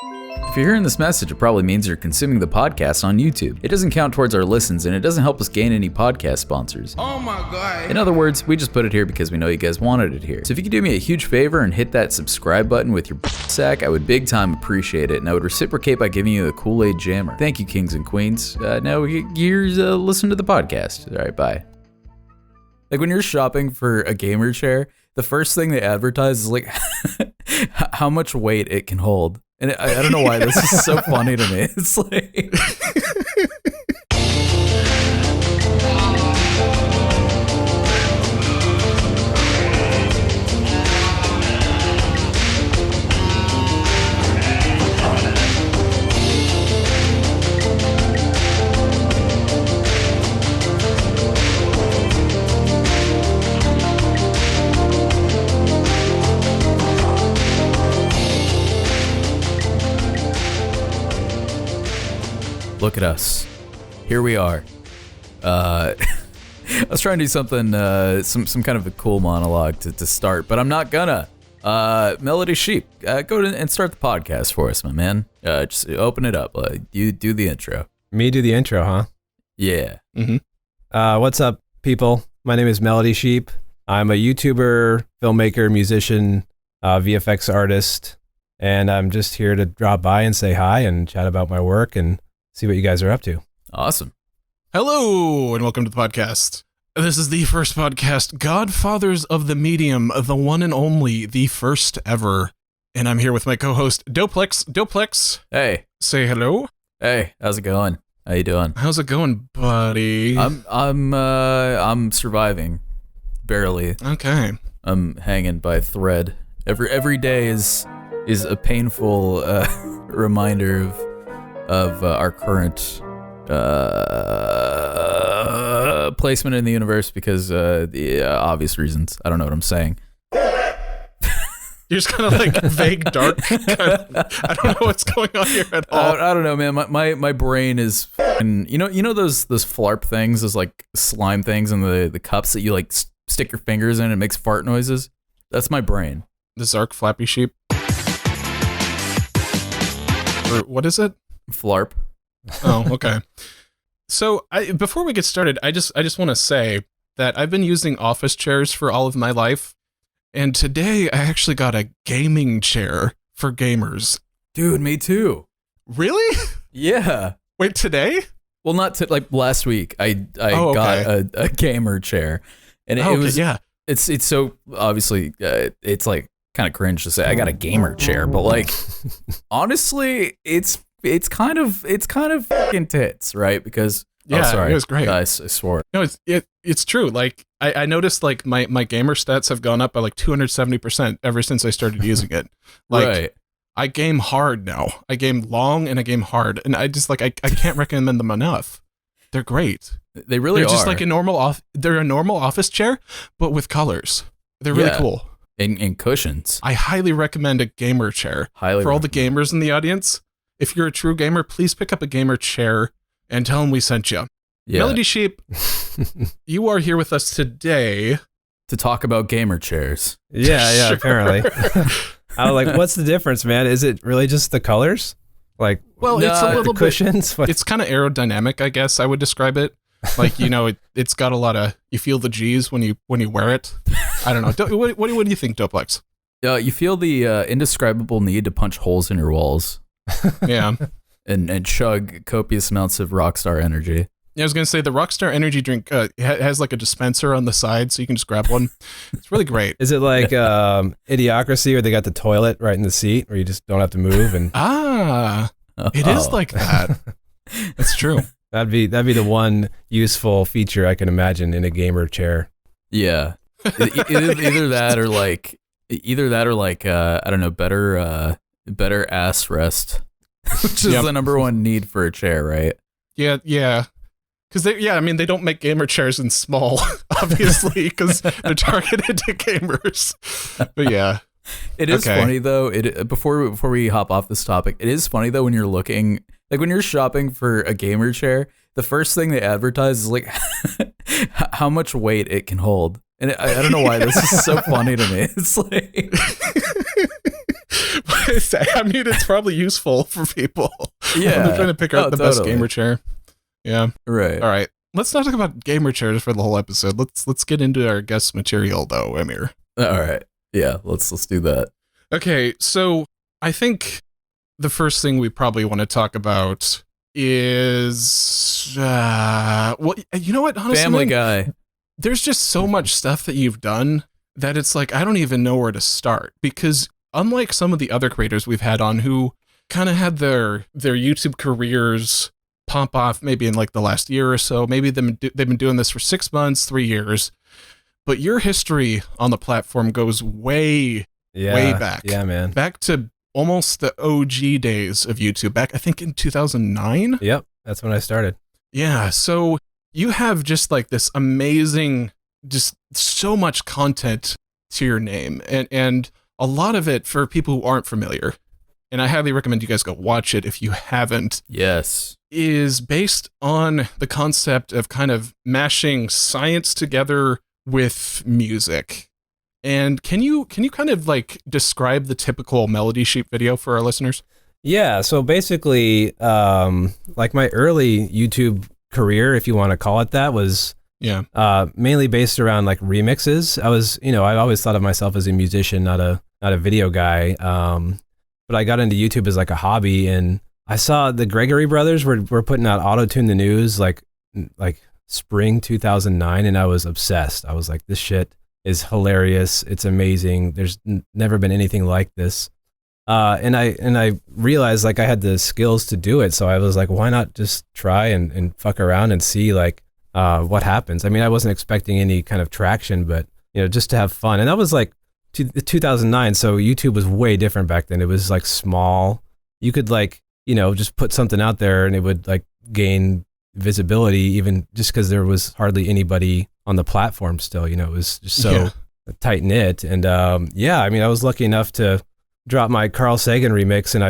If you're hearing this message, it probably means you're consuming the podcast on YouTube. It doesn't count towards our listens, and it doesn't help us gain any podcast sponsors. Oh my God. In other words, we just put it here because we know you guys wanted it here. So if you could do me a huge favor and hit that subscribe button with your sack, I would big time appreciate it, and I would reciprocate by giving you a Kool-Aid jammer. Thank you, kings and queens. Now here's listen to the podcast. All right, bye. Like when you're shopping for a gamer chair, the first thing they advertise is like how much weight it can hold. And I don't know why this is so funny to me. It's like... Look at us. Here we are. I was trying to do something, some kind of a cool monologue to start, but I'm not gonna. Melodysheep, go and start the podcast for us, my man. Just open it up. You do the intro. Me do the intro, huh? Yeah. Mm-hmm. What's up, people? My name is Melodysheep. I'm a YouTuber, filmmaker, musician, VFX artist, and I'm just here to drop by and say hi and chat about my work and see what you guys are up to. Awesome. Hello, and welcome to the podcast. This is the first podcast, Godfathers of the Medium, the one and only, the first ever. And I'm here with my co-host, Doplex. Doplex. Hey. Say hello. Hey, how's it going? How you doing? How's it going, buddy? I'm surviving. Barely. Okay. I'm hanging by a thread. Every day is a painful reminder of our current placement in the universe because the obvious reasons. I don't know what I'm saying. You're just kind of like vague, dark. I don't know what's going on here at all. I don't know, man. My brain is, you know those flarp things, those like slime things in the cups that you like stick your fingers in and it makes fart noises. That's my brain. The Zark Flappy Sheep. Or what is it? Flarp. Oh, okay. So before we get started, I just want to say that I've been using office chairs for all of my life, and today I actually got a gaming chair for gamers. Dude, me too. Really? Yeah. Wait, today? Well, not like last week. I got a gamer chair, and it was yeah. It's so obviously it's like kind of cringe to say I got a gamer chair, but like honestly, it's kind of fucking tits, right? Because it was great. I swore. No, it's true. Like I noticed like my gamer stats have gone up by like 270% ever since I started using it. Like right. I game hard now. I game long and I game hard, and I just like I can't recommend them enough. They're great. They really are. They're just like they're a normal office chair, but with colors. They're really cool. And cushions. I highly recommend a gamer chair. For all the gamers in the audience. If you're a true gamer, please pick up a gamer chair and tell them we sent you. Yeah. Melodysheep, you are here with us today to talk about gamer chairs. Yeah, Sure. apparently. I was like, what's the difference, man? Is it really just the colors? Like, well, it's a little the cushions? Bit, it's kind of aerodynamic, I guess I would describe it. Like, you know, it's got a lot of, you feel the G's when you wear it. I don't know. What do you think, Doplex? You feel the indescribable need to punch holes in your walls. Yeah. and chug copious amounts of Rockstar Energy. Yeah, I was going to say the Rockstar Energy drink has like a dispenser on the side, so you can just grab one. It's really great. Is it like Idiocracy where they got the toilet right in the seat where you just don't have to move? And it is like that. That's true. That'd be the one useful feature I can imagine in a gamer chair. Yeah. Either that or like I don't know, better ass rest, which is the number one need for a chair, right? Yeah. Because they don't make gamer chairs in small, obviously, because they're targeted to gamers. But yeah, it is funny though. Before we hop off this topic, it is funny though when you're looking, like when you're shopping for a gamer chair, the first thing they advertise is like how much weight it can hold. And I don't know why this is so funny to me. It's like I mean, it's probably useful for people. Yeah. They're trying to pick out the best totally. gamer chair. Yeah. Right. All right. Let's not talk about gamer chairs for the whole episode. Let's get into our guest material though, Amir. All right. Yeah, let's do that. Okay, so I think the first thing we probably want to talk about is well, you know what? Honestly, Family Guy. there's just so much stuff that you've done that it's like I don't even know where to start, because unlike some of the other creators we've had on who kind of had their YouTube careers pop off maybe in like the last year or so, maybe they've been doing this for 6 months, 3 years, but your history on the platform goes way back. Yeah, man. Back to almost the OG days of YouTube, back I think in 2009. Yep, that's when I started. Yeah, so you have just like this amazing, just so much content to your name, and a lot of it for people who aren't familiar, and I highly recommend you guys go watch it if you haven't, Yes. is based on the concept of kind of mashing science together with music. And can you kind of like describe the typical Melodysheep video for our listeners? Yeah, so basically, like my early YouTube career, if you want to call it that, was mainly based around like remixes. I always thought of myself as a musician, not a video guy. But I got into YouTube as like a hobby, and I saw the Gregory brothers were putting out Auto-Tune the News like spring 2009, and I was obsessed. I was like, this shit is hilarious. It's amazing. There's never been anything like this. And I realized like I had the skills to do it. So I was like, why not just try and fuck around and see like what happens? I mean, I wasn't expecting any kind of traction, but just to have fun. And that was like 2009. So YouTube was way different back then. It was like small. You could like, just put something out there and it would like gain visibility, even just because there was hardly anybody on the platform still. It was just so tight knit. And I mean, I was lucky enough to drop my Carl Sagan remix, and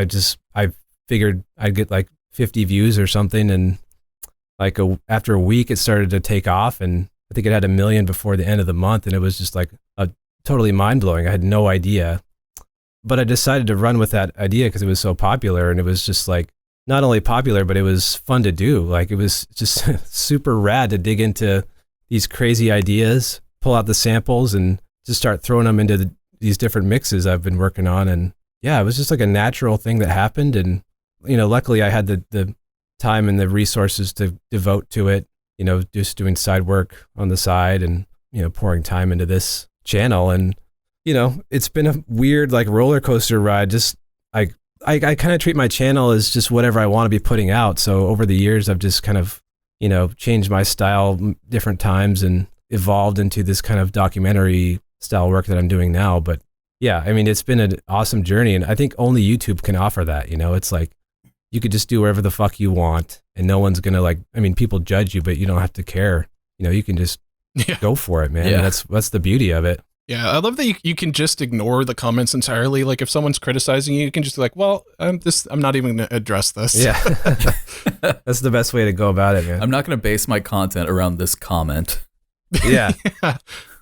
I figured I'd get like 50 views or something, and like after a week it started to take off, and I think it had 1 million before the end of the month, and it was just like totally mind-blowing. I had no idea, but I decided to run with that idea because it was so popular, and it was just like not only popular, but it was fun to do. Like it was just super rad to dig into these crazy ideas, pull out the samples, and just start throwing them into these different mixes I've been working on. And yeah, it was just like a natural thing that happened. And, luckily I had the time and the resources to devote to it, just doing side work on the side and, pouring time into this channel. And, it's been a weird like roller coaster ride. Just I kind of treat my channel as just whatever I want to be putting out. So over the years, I've just kind of, changed my style different times and evolved into this kind of documentary style work that I'm doing now. But yeah, I mean, it's been an awesome journey, and I think only YouTube can offer that. It's like you could just do whatever the fuck you want, and no one's gonna people judge you, but you don't have to care. You can just go for it, man. Yeah. And that's the beauty of it. Yeah, I love that you can just ignore the comments entirely. Like if someone's criticizing you, you can just be like, well, I'm not even going to address this. Yeah, that's the best way to go about it, man. I'm not going to base my content around this comment. Yeah.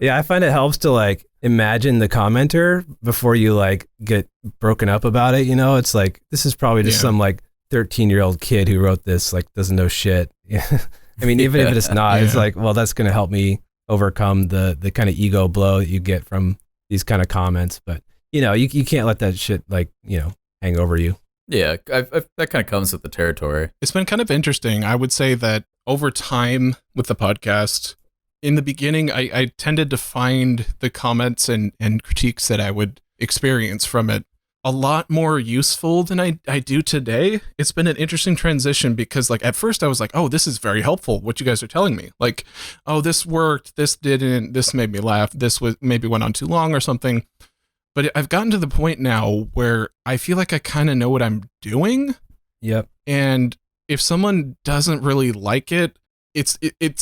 Yeah, I find it helps to like imagine the commenter before you like get broken up about it. It's like, this is probably just some like 13-year-old kid who wrote this, like doesn't know shit. I mean, even if it's not, it's like, well, that's going to help me overcome the kind of ego blow that you get from these kind of comments. But you can't let that shit like hang over you. Yeah, that kind of comes with the territory. It's been kind of interesting. I would say that over time with the podcast, in the beginning, I tended to find the comments and critiques that I would experience from it a lot more useful than I do today. It's been an interesting transition because like at first I was like, oh, this is very helpful, what you guys are telling me. Like, oh, this worked, this didn't, this made me laugh, this was maybe went on too long or something. But I've gotten to the point now where I feel like I kind of know what I'm doing. Yep. And if someone doesn't really like it, it's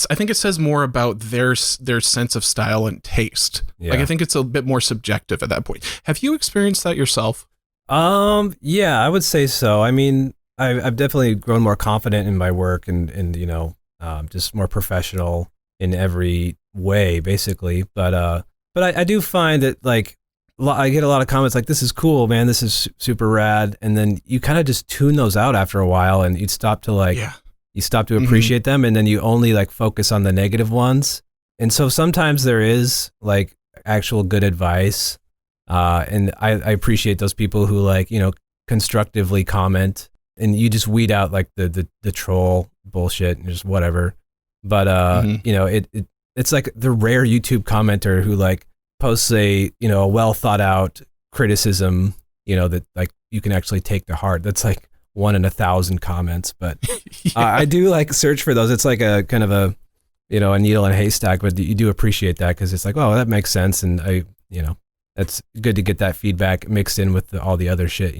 I think it says more about their sense of style and taste. Yeah. Like I think it's a bit more subjective at that point. Have you experienced that yourself? Yeah, I would say so. I mean, I've definitely grown more confident in my work and just more professional in every way, basically. But I do find that like I get a lot of comments like, this is cool, man. This is super rad. And then you kind of just tune those out after a while, and you stop to appreciate them. And then you only like focus on the negative ones. And so sometimes there is like actual good advice. And I appreciate those people who like, constructively comment, and you just weed out like the troll bullshit and just whatever. But, it's like the rare YouTube commenter who like posts a well thought out criticism, that like you can actually take to heart. That's like 1 in 1,000 comments. But I do like search for those. It's like a kind of a needle in a haystack, but you do appreciate that because it's like, oh, that makes sense. And that's good to get that feedback mixed in with all the other shit,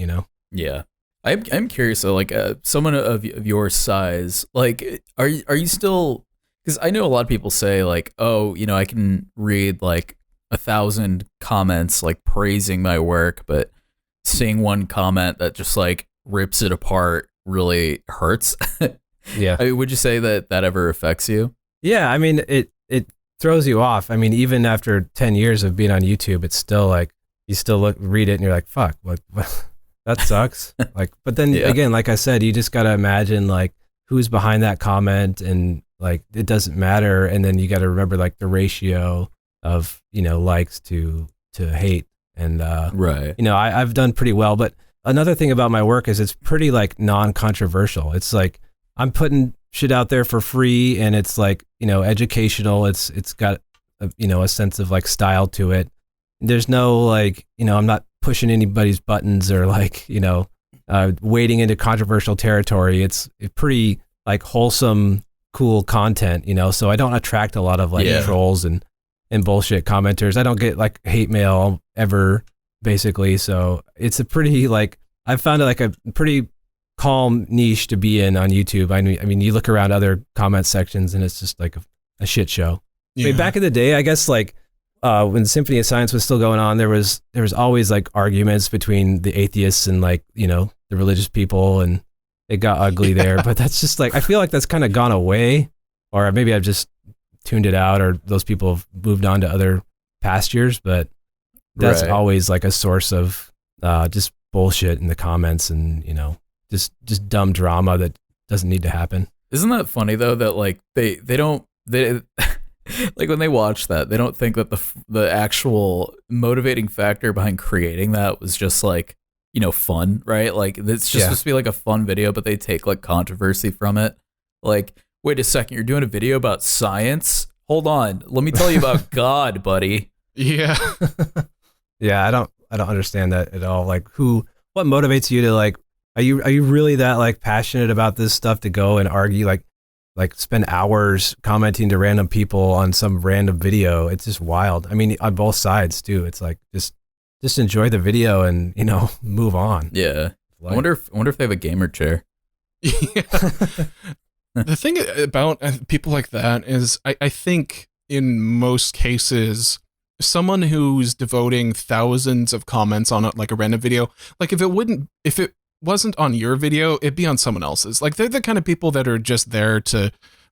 Yeah. I'm curious, so like someone of your size, like, are you still, because I know a lot of people say like, oh, I can read like 1,000 comments like praising my work, but seeing one comment that just like rips it apart really hurts. Yeah. I mean, would you say that ever affects you? Yeah, I mean, it throws you off. I mean, even after 10 years of being on YouTube, it's still like, you still read it and you're like, fuck, what that sucks. Like, but then again, like I said, you just got to imagine like who's behind that comment, and like, it doesn't matter. And then you got to remember like the ratio of, likes to hate. And, right. I've done pretty well, but another thing about my work is it's pretty like non-controversial. It's like, I'm putting shit out there for free, and it's like, educational. It's got a sense of like style to it. There's no like, I'm not pushing anybody's buttons or like, wading into controversial territory. It's pretty like wholesome, cool content, so I don't attract a lot of like trolls and bullshit commenters. I don't get like hate mail ever, basically. So it's a pretty like, I've found it like a pretty calm niche to be in on YouTube. I mean, you look around other comment sections and it's just like a shit show. Yeah. I mean, back in the day, I guess like when Symphony of Science was still going on, there was always like arguments between the atheists and like, the religious people, and it got ugly there. But that's just like, I feel like that's kind of gone away, or maybe I've just tuned it out, or those people have moved on to other pastures. But that's always like a source of just bullshit in the comments, and just dumb drama that doesn't need to happen. Isn't that funny though, that like they don't like when they watch that, they don't think that the actual motivating factor behind creating that was just like, fun, right? Like it's just supposed to be like a fun video, but they take like controversy from it. Like, wait a second, you're doing a video about science? Hold on, let me tell you about God, buddy. Yeah. Yeah, I don't understand that at all. Like, what motivates you to like, are you really that like passionate about this stuff to go and argue, like spend hours commenting to random people on some random video? It's just wild. I mean, on both sides too. It's like, just enjoy the video and, move on. Yeah. Like, I wonder if they have a gamer chair. Yeah. The thing about people like that is I think in most cases, someone who's devoting thousands of comments on like a random video, like if it wasn't on your video, it'd be on someone else's. Like they're the kind of people that are just there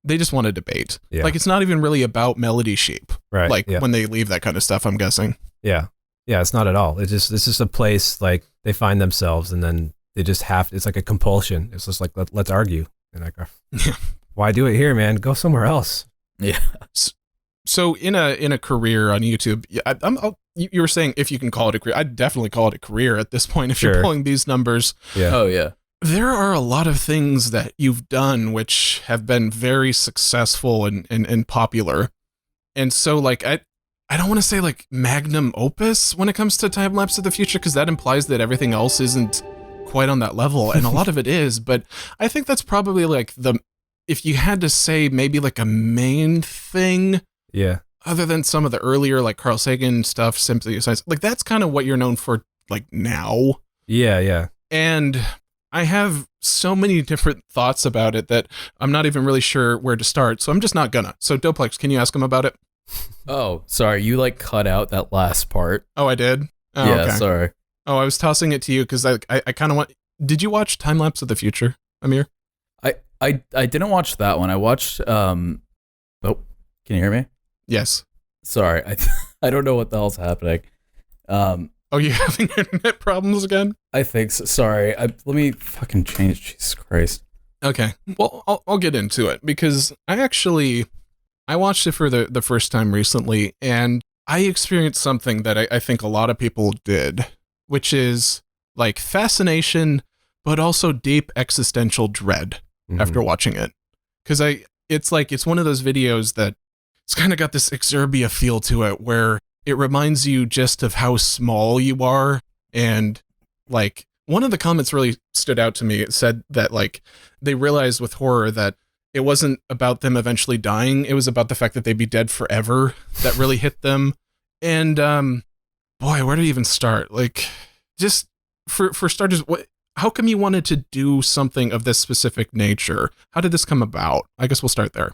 they just want to debate. Yeah. Like it's not even really about Melodysheep. Right. Like when they leave that kind of stuff, I'm guessing. Yeah. Yeah, it's not at all. It's just a place like they find themselves, and then they just it's like a compulsion. It's just like, let's argue. And like, why do it here, man? Go somewhere else. Yeah. So in a career on YouTube, you were saying if you can call it a career, I'd definitely call it a career at this point if you're pulling these numbers. Yeah. Oh yeah. There are a lot of things that you've done which have been very successful and popular. And so like I don't want to say like magnum opus when it comes to time lapse of the future, because that implies that everything else isn't quite on that level, and a lot of it is, but I think that's probably like if you had to say maybe like a main thing. Yeah. Other than some of the earlier like Carl Sagan stuff, Symphony of Science, like that's kind of what you're known for like now. Yeah, yeah. And I have so many different thoughts about it that I'm not even really sure where to start, so I'm just not gonna. So Doplex, can you ask him about it? Oh, sorry, you like cut out that last part. Oh, I did? Oh, yeah, okay. Sorry. Oh, I was tossing it to you because I kind of want. Did you watch Time Lapse of the Future, Amir? I didn't watch that one. I watched. Oh, can you hear me? Yes. Sorry, I don't know what the hell's happening. Oh, you having internet problems again? I think so. Sorry. Let me fucking change. Jesus Christ. Okay. Well, I'll get into it because I watched it for the first time recently, and I experienced something that I think a lot of people did, which is like fascination, but also deep existential dread after watching it. Because it's one of those videos that it's kind of got this Exerbia feel to it, where it reminds you just of how small you are. And like one of the comments really stood out to me. It said that like they realized with horror that it wasn't about them eventually dying. It was about the fact that they'd be dead forever that really hit them. And boy, where do you even start? Like, just for starters, how come you wanted to do something of this specific nature? How did this come about? I guess we'll start there.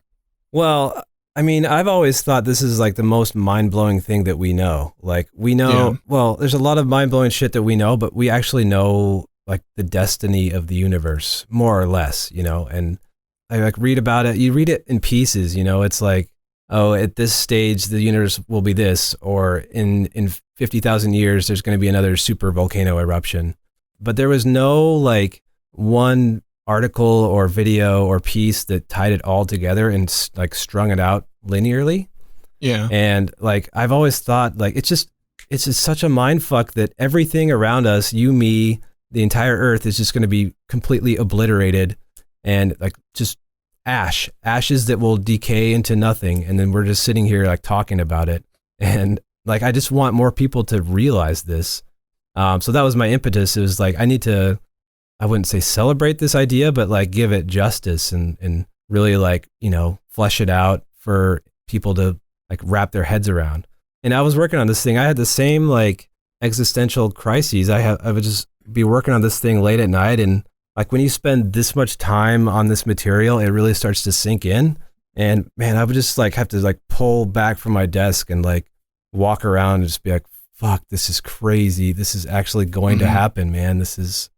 Well, I mean, I've always thought this is like the most mind-blowing thing that we know. Like, we know, well, there's a lot of mind-blowing shit that we know, but we actually know like the destiny of the universe, more or less, you know, and I like read about it. You read it in pieces, you know, it's like, oh, at this stage, the universe will be this, or in 50,000 years, there's going to be another super volcano eruption. But there was no like one article or video or piece that tied it all together and like strung it out linearly. Yeah. And like, I've always thought like, it's just such a mind fuck that everything around us, you, me, the entire earth is just going to be completely obliterated and like just ashes that will decay into nothing. And then we're just sitting here like talking about it. And like, I just want more people to realize this. So that was my impetus. It was like, I wouldn't say celebrate this idea, but like give it justice and really like, you know, flesh it out for people to like wrap their heads around. And I was working on this thing. I had the same like existential crises. I would just be working on this thing late at night. And like when you spend this much time on this material, it really starts to sink in. And man, I would just like have to like pull back from my desk and like walk around and just be like, fuck, this is crazy. This is actually going to happen, man. This is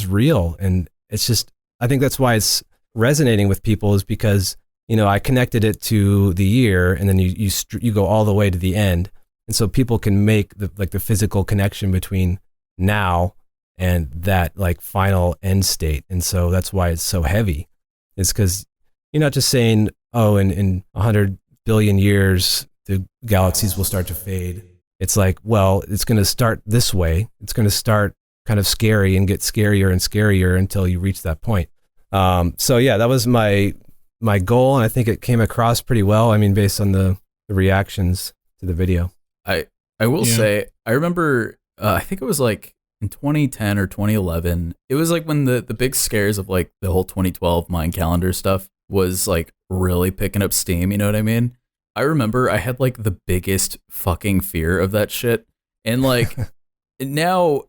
real. And it's just, I think that's why it's resonating with people, is because, you know, I connected it to the year and then you go all the way to the end. And so people can make the physical connection between now and that like final end state. And so that's why it's so heavy. It's because you're not just saying, oh, in 100 billion years, the galaxies will start to fade. It's like, well, it's going to start this way. It's going to start kind of scary and get scarier and scarier until you reach that point. So yeah, that was my goal. And I think it came across pretty well. I mean, based on the reactions to the video. I will say, I remember, I think it was like in 2010 or 2011, it was like when the big scares of like the whole 2012 Mayan calendar stuff was like really picking up steam. You know what I mean? I remember I had like the biggest fucking fear of that shit. And like now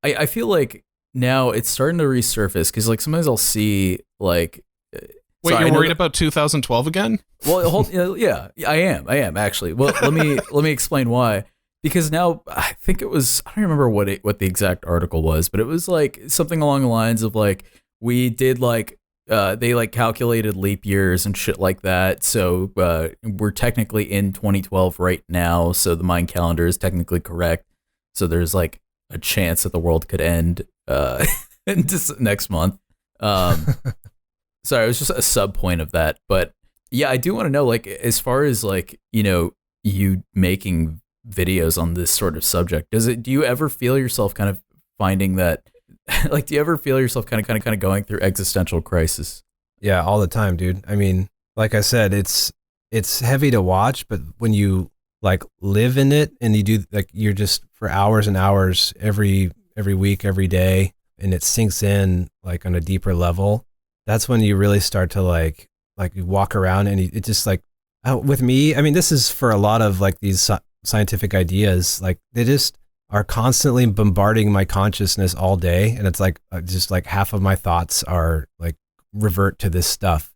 I feel like now it's starting to resurface, because like sometimes I'll see like, wait, you're worried about 2012 again? Well, yeah, I am actually. Well, let me explain why. Because now I think it was, I don't remember what the exact article was, but it was like something along the lines of like, we did like, they like calculated leap years and shit like that. So we're technically in 2012 right now. So the Mayan calendar is technically correct. So there's like a chance that the world could end just next month. Sorry, it was just a sub point of that. But yeah, I do want to know, like, as far as like, you know, you making videos on this sort of subject, do you ever feel yourself kind of finding that, like, do you ever feel yourself kind of going through existential crisis? Yeah, all the time, dude. I mean, like I said, it's heavy to watch, but when you like live in it and you do like, you're just for hours and hours every week, every day, and it sinks in like on a deeper level, that's when you really start to like you walk around and it just like, with me, I mean, this is for a lot of like these scientific ideas, like they just are constantly bombarding my consciousness all day. And it's like, just like half of my thoughts are like revert to this stuff.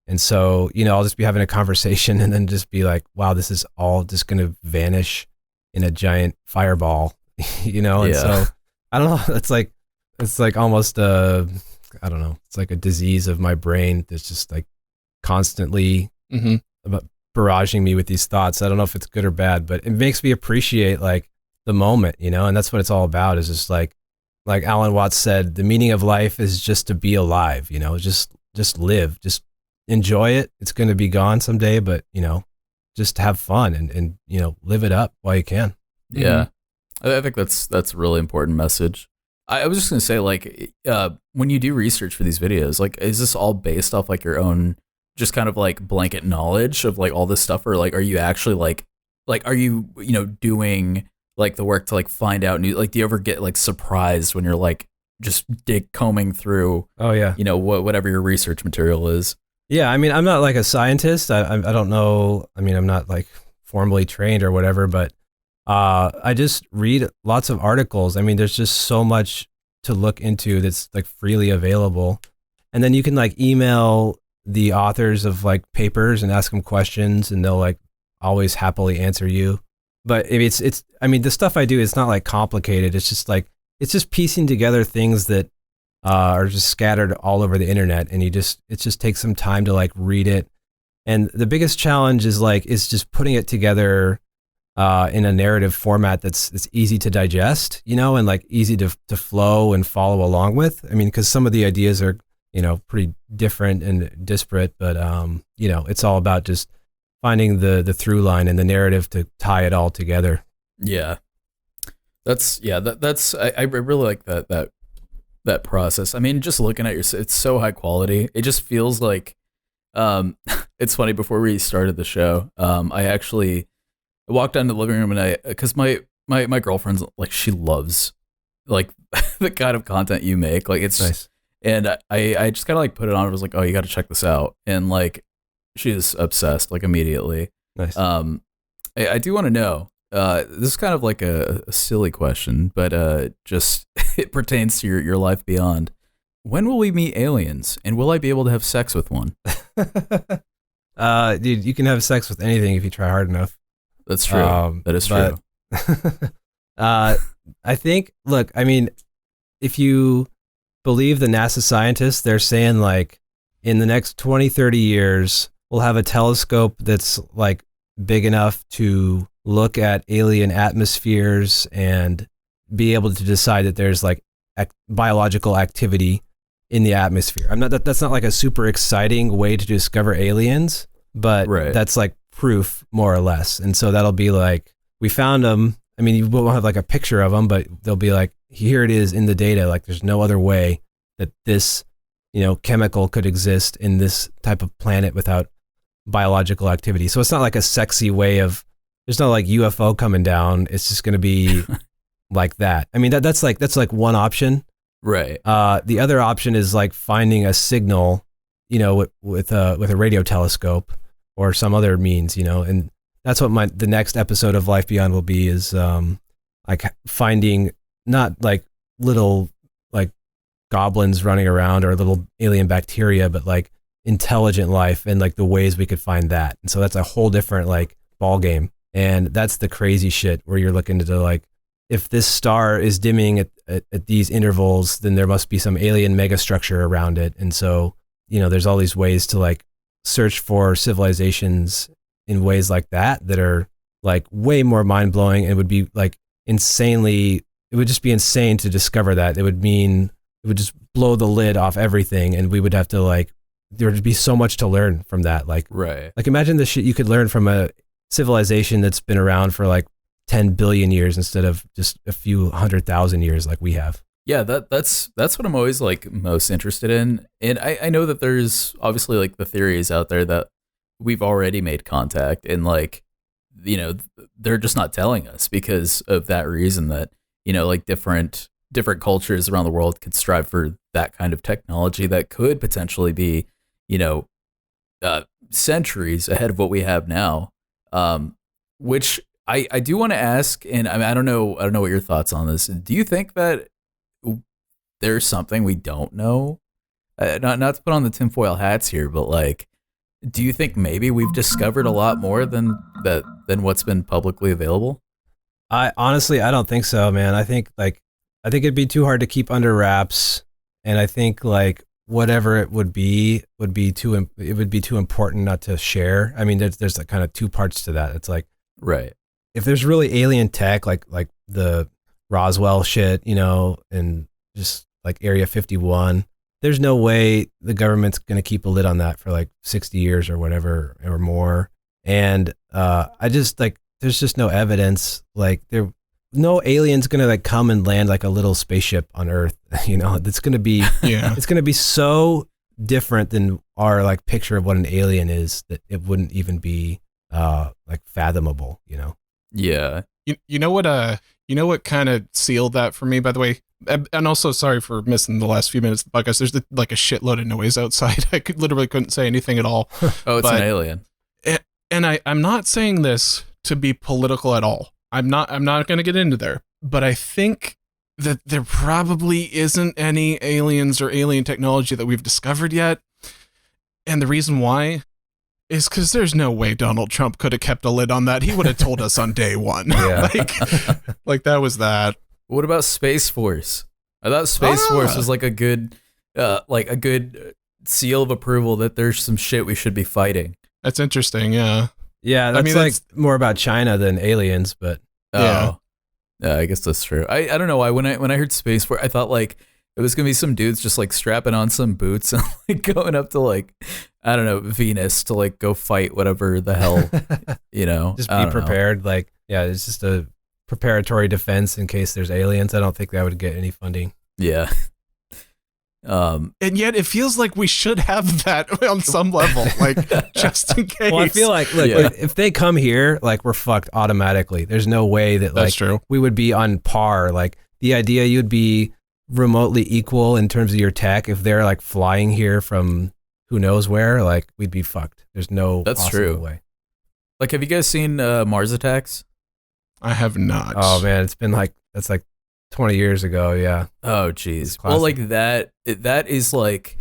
And so, you know, I'll just be having a conversation and then just be like, wow, this is all just going to vanish in a giant fireball, you know? And so I don't know, it's like almost I don't know, it's like a disease of my brain that's just like constantly barraging me with these thoughts. I don't know if it's good or bad, but it makes me appreciate like the moment, and that's what it's all about, is just like Alan Watts said, the meaning of life is just to be alive, just live, just enjoy it. It's going to be gone someday, but just have fun and live it up while you can. Yeah. I think that's a really important message. I was just going to say, like, when you do research for these videos, like, is this all based off like your own, just kind of like blanket knowledge of like all this stuff? Or like, are you actually like, are you, doing like the work to like find out new, like, do you ever get like surprised when you're like just combing through, oh yeah, whatever your research material is? Yeah. I mean, I'm not like a scientist. I don't know. I mean, I'm not like formally trained or whatever, but I just read lots of articles. I mean, there's just so much to look into that's like freely available. And then you can like email the authors of like papers and ask them questions, and they'll like always happily answer you. But it's I mean, the stuff I do is not like complicated. It's just piecing together things that are just scattered all over the internet, and it just takes some time to like read it. And the biggest challenge is just putting it together in a narrative format that's easy to digest, and like easy to flow and follow along with. I mean, because some of the ideas are, pretty different and disparate, but it's all about just finding the through line and the narrative to tie it all together. Yeah. That's I really like that process. I mean, just looking at it's so high quality. It just feels like, it's funny, before we started the show, I actually walked down to the living room, and because my girlfriend's like, she loves like the kind of content you make. Like, it's nice. And I just kind of like put it on. I was like, oh, you got to check this out. And like, she is obsessed, like, immediately. Nice. I do want to know, this is kind of like a silly question, but just it pertains to your life beyond. When will we meet aliens, and will I be able to have sex with one? Dude, you can have sex with anything if you try hard enough. That's true. That is true. I think, look, I mean, if you believe the NASA scientists, they're saying like in the next 20, 30 years, we'll have a telescope that's like big enough to look at alien atmospheres and be able to decide that there's like biological activity in the atmosphere. That's not like a super exciting way to discover aliens, but right. That's like proof, more or less. And so that'll be like, we found them. I mean, you won't have like a picture of them, but they'll be like, here it is in the data. Like, there's no other way that this, chemical could exist in this type of planet without biological activity. So it's not like a sexy way of, there's no like UFO coming down. It's just going to be like that. I mean, that's like one option. Right. The other option is like finding a signal, with a radio telescope or some other means, and that's what the next episode of Life Beyond will be, is like finding not like little like goblins running around or little alien bacteria, but like intelligent life and like the ways we could find that. And so that's a whole different like ball game. And that's the crazy shit where you're looking to like, if this star is dimming at these intervals, then there must be some alien megastructure around it. And so, there's all these ways to like search for civilizations in ways like that are like way more mind blowing, and would be like it would just be insane to discover that. It would just blow the lid off everything, and we would have to like, there would be so much to learn from that. Like, right. Like, imagine the shit you could learn from a civilization that's been around for like 10 billion years instead of just a few 100,000 years like we have. Yeah, that's what I'm always like most interested in. And I know that there's obviously like the theories out there that we've already made contact, and like, they're just not telling us because of that reason, that, like different cultures around the world could strive for that kind of technology that could potentially be, centuries ahead of what we have now. Which I do want to ask, and I mean, I don't know what your thoughts on this. Do you think that there's something we don't know? Not to put on the tinfoil hats here, but like, do you think maybe we've discovered a lot more than what's been publicly available? I don't think so, man. I think it'd be too hard to keep under wraps, and I think like whatever it would be too important not to share. I mean, there's like kind of two parts to that. It's like, right. if there's really alien tech, like the Roswell shit, and just like Area 51, there's no way the government's going to keep a lid on that for like 60 years or whatever or more. And I just like, there's just no evidence. Like no alien's going to like come and land like a little spaceship on Earth. It's going to be, it's going to be so different than our like picture of what an alien is that it wouldn't even be like fathomable, Yeah. You know what kind of sealed that for me, by the way? And also, sorry for missing the last few minutes of the podcast. There's like a shitload of noise outside. I couldn't say anything at all. Oh, it's an alien. And I'm not saying this to be political at all. I'm not going to get into there. But I think that there probably isn't any aliens or alien technology that we've discovered yet. And the reason why is because there's no way Donald Trump could have kept a lid on that. He would have told us on day one. Yeah. like that was that. What about Space Force? I thought Space Force was like a good seal of approval that there's some shit we should be fighting. That's interesting. Yeah. Yeah. That's like more about China than aliens, but yeah, I guess that's true. I don't know why when I heard Space Force, I thought like it was gonna be some dudes just like strapping on some boots and like going up to like, I don't know, Venus to like go fight whatever the hell, Just be prepared. Know. Like, yeah, it's just a preparatory defense in case there's aliens. I don't think that would get any funding. Yeah. And yet it feels like we should have that on some level, like just in case. Well, I feel like, look, if they come here, like we're fucked automatically. There's no way that like we would be on par. Like the idea you'd be remotely equal in terms of your tech if they're like flying here from who knows where, like we'd be fucked. There's no possible way. Like, have you guys seen Mars Attacks? I have not. Oh man, that's like 20 years ago. Yeah. Oh geez. Well, like that is like,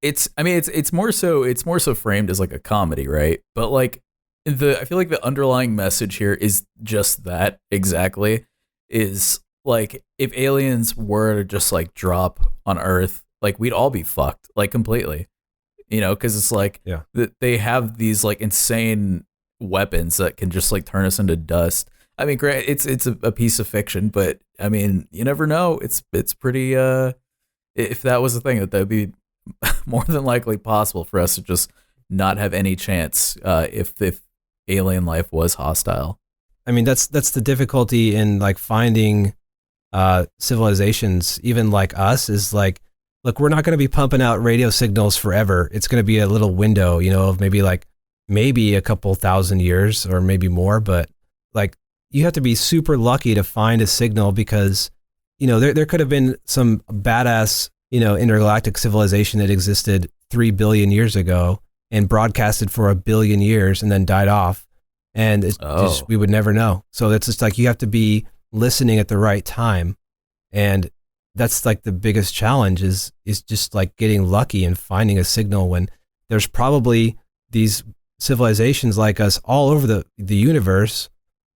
it's more so framed as like a comedy, right? But like I feel like the underlying message here is just that exactly, is like if aliens were to just like drop on Earth, like we'd all be fucked, like completely, because it's like they have these like insane weapons that can just like turn us into dust. I mean, great, it's a piece of fiction, but I mean, you never know. It's pretty. If that was a thing, that would be more than likely possible for us to just not have any chance if alien life was hostile. I mean, that's the difficulty in like finding civilizations, even like us, is like, look, we're not going to be pumping out radio signals forever. It's going to be a little window, of maybe a couple thousand years or maybe more, but like you have to be super lucky to find a signal because, there could have been some badass, intergalactic civilization that existed 3 billion years ago and broadcasted for 1 billion years and then died off. And we would never know. So it's just like, you have to be listening at the right time. And that's like the biggest challenge is just like getting lucky and finding a signal when there's probably these civilizations like us all over the universe,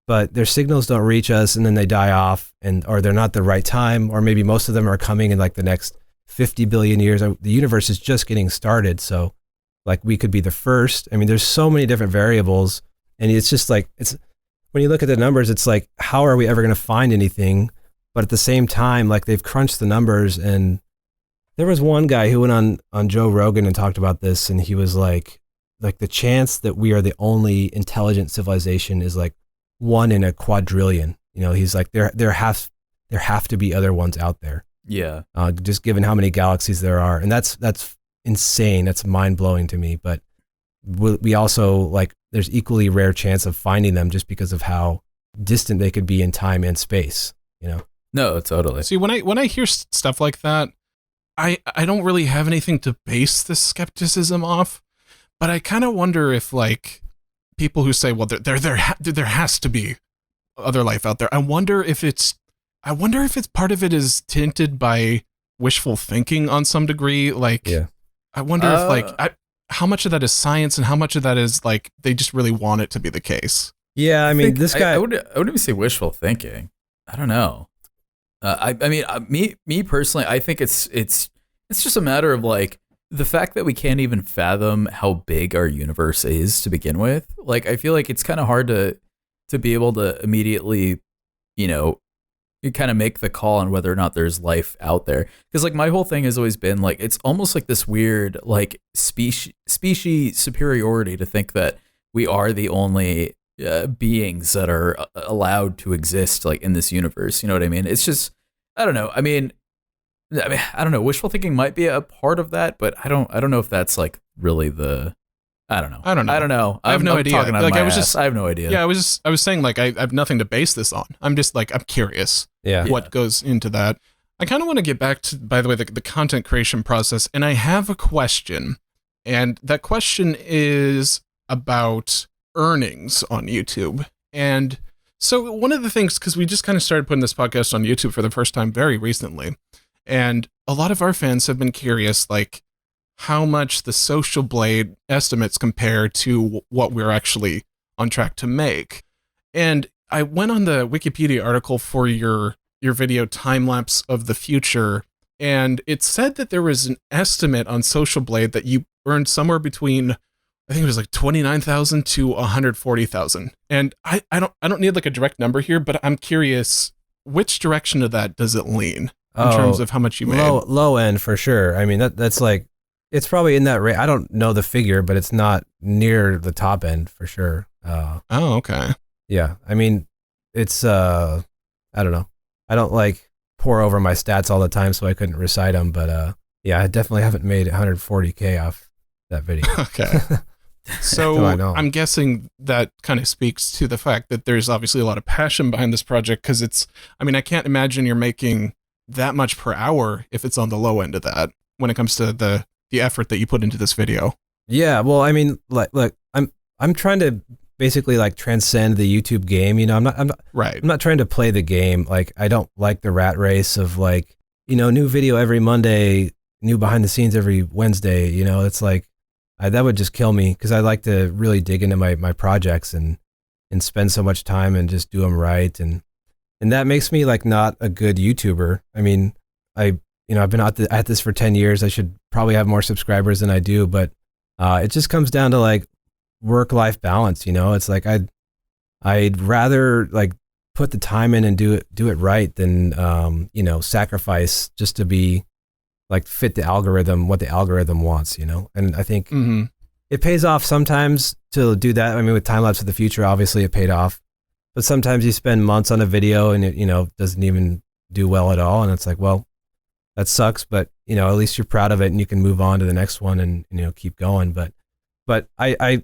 but their signals don't reach us and then they die off or they're not the right time, or maybe most of them are coming in like the next 50 billion years. The universe is just getting started. So like we could be the first. I mean, there's so many different variables, and it's just like, when you look at the numbers, it's like, how are we ever going to find anything? But at the same time, like they've crunched the numbers, and there was one guy who went on Joe Rogan and talked about this, and he was like the chance that we are the only intelligent civilization is like 1 in a quadrillion. He's like, there have to be other ones out there. Yeah. Just given how many galaxies there are, and that's insane. That's mind blowing to me. But we also like, there's equally rare chance of finding them just because of how distant they could be in time and space. No, totally. See, when I hear stuff like that, I don't really have anything to base this skepticism off, but I kind of wonder if like people who say, well, there has to be other life out there. I wonder if it's part of it is tinted by wishful thinking on some degree. Like, I wonder if like how much of that is science and how much of that is like they just really want it to be the case. Yeah, I mean, this guy. I wouldn't even say wishful thinking. I don't know. I mean, me personally, I think it's just a matter of like the fact that we can't even fathom how big our universe is to begin with. Like, I feel like it's kind of hard to to be able to immediately, you know, you kind of make the call on whether or not there's life out there. Because like my whole thing has always been like, it's almost like this weird like species superiority to think that we are the only beings that are allowed to exist like in this universe. You know what I mean? It's just, I don't know. I mean, I don't know. Wishful thinking might be a part of that, but I don't know if that's like really the. I don't know. I don't know. I have no idea. Like I have no idea. Yeah, I was saying like I have nothing to base this on. I'm just like I'm curious. Yeah. What goes into that? I kind of want to get back to, by the way, the content creation process, and I have a question, and that question is about earnings on YouTube. And so one of the things, because we just kind of started putting this podcast on YouTube for the first time very recently, and a lot of our fans have been curious, like, how much the Social Blade estimates compare to what we're actually on track to make. And I went on the Wikipedia article for your video Time Lapse of the Future, and it said that there was an estimate on Social Blade that you earned somewhere between, I think it was like 29,000 to 140,000. And I don't need like a direct number here, but I'm curious, which direction of that does it lean in terms of how much you made? Low end for sure. I mean, that's like, it's probably in that rate. I don't know the figure, but it's not near the top end for sure. Okay. Yeah. I mean, it's, I don't know. I don't like pour over my stats all the time, so I couldn't recite them, but yeah, I definitely haven't made 140K off that video. Okay. So I'm guessing that kind of speaks to the fact that there's obviously a lot of passion behind this project, because it's, I mean, I can't imagine you're making that much per hour if it's on the low end of that when it comes to the effort that you put into this video. Yeah, well, I mean, like, look, I'm trying to basically like transcend the YouTube game. You know, I'm not trying to play the game. Like, I don't like the rat race of like, you know, new video every Monday, new behind the scenes every Wednesday. You know, it's like that would just kill me, because I like to really dig into my projects and spend so much time and just do them right, and that makes me like not a good YouTuber. I mean, I've been at this for 10 years. I should probably have more subscribers than I do, but it just comes down to like work-life balance. You know, it's like I'd rather like put the time in and do it right than you know, sacrifice just to be like fit the algorithm, what the algorithm wants. You know, and I think it pays off sometimes to do that. I mean, with Time Lapse of the Future, obviously it paid off, but sometimes you spend months on a video and it, you know, doesn't even do well at all, and it's like, well, that sucks, but you know, at least you're proud of it and you can move on to the next one and you know, keep going. But I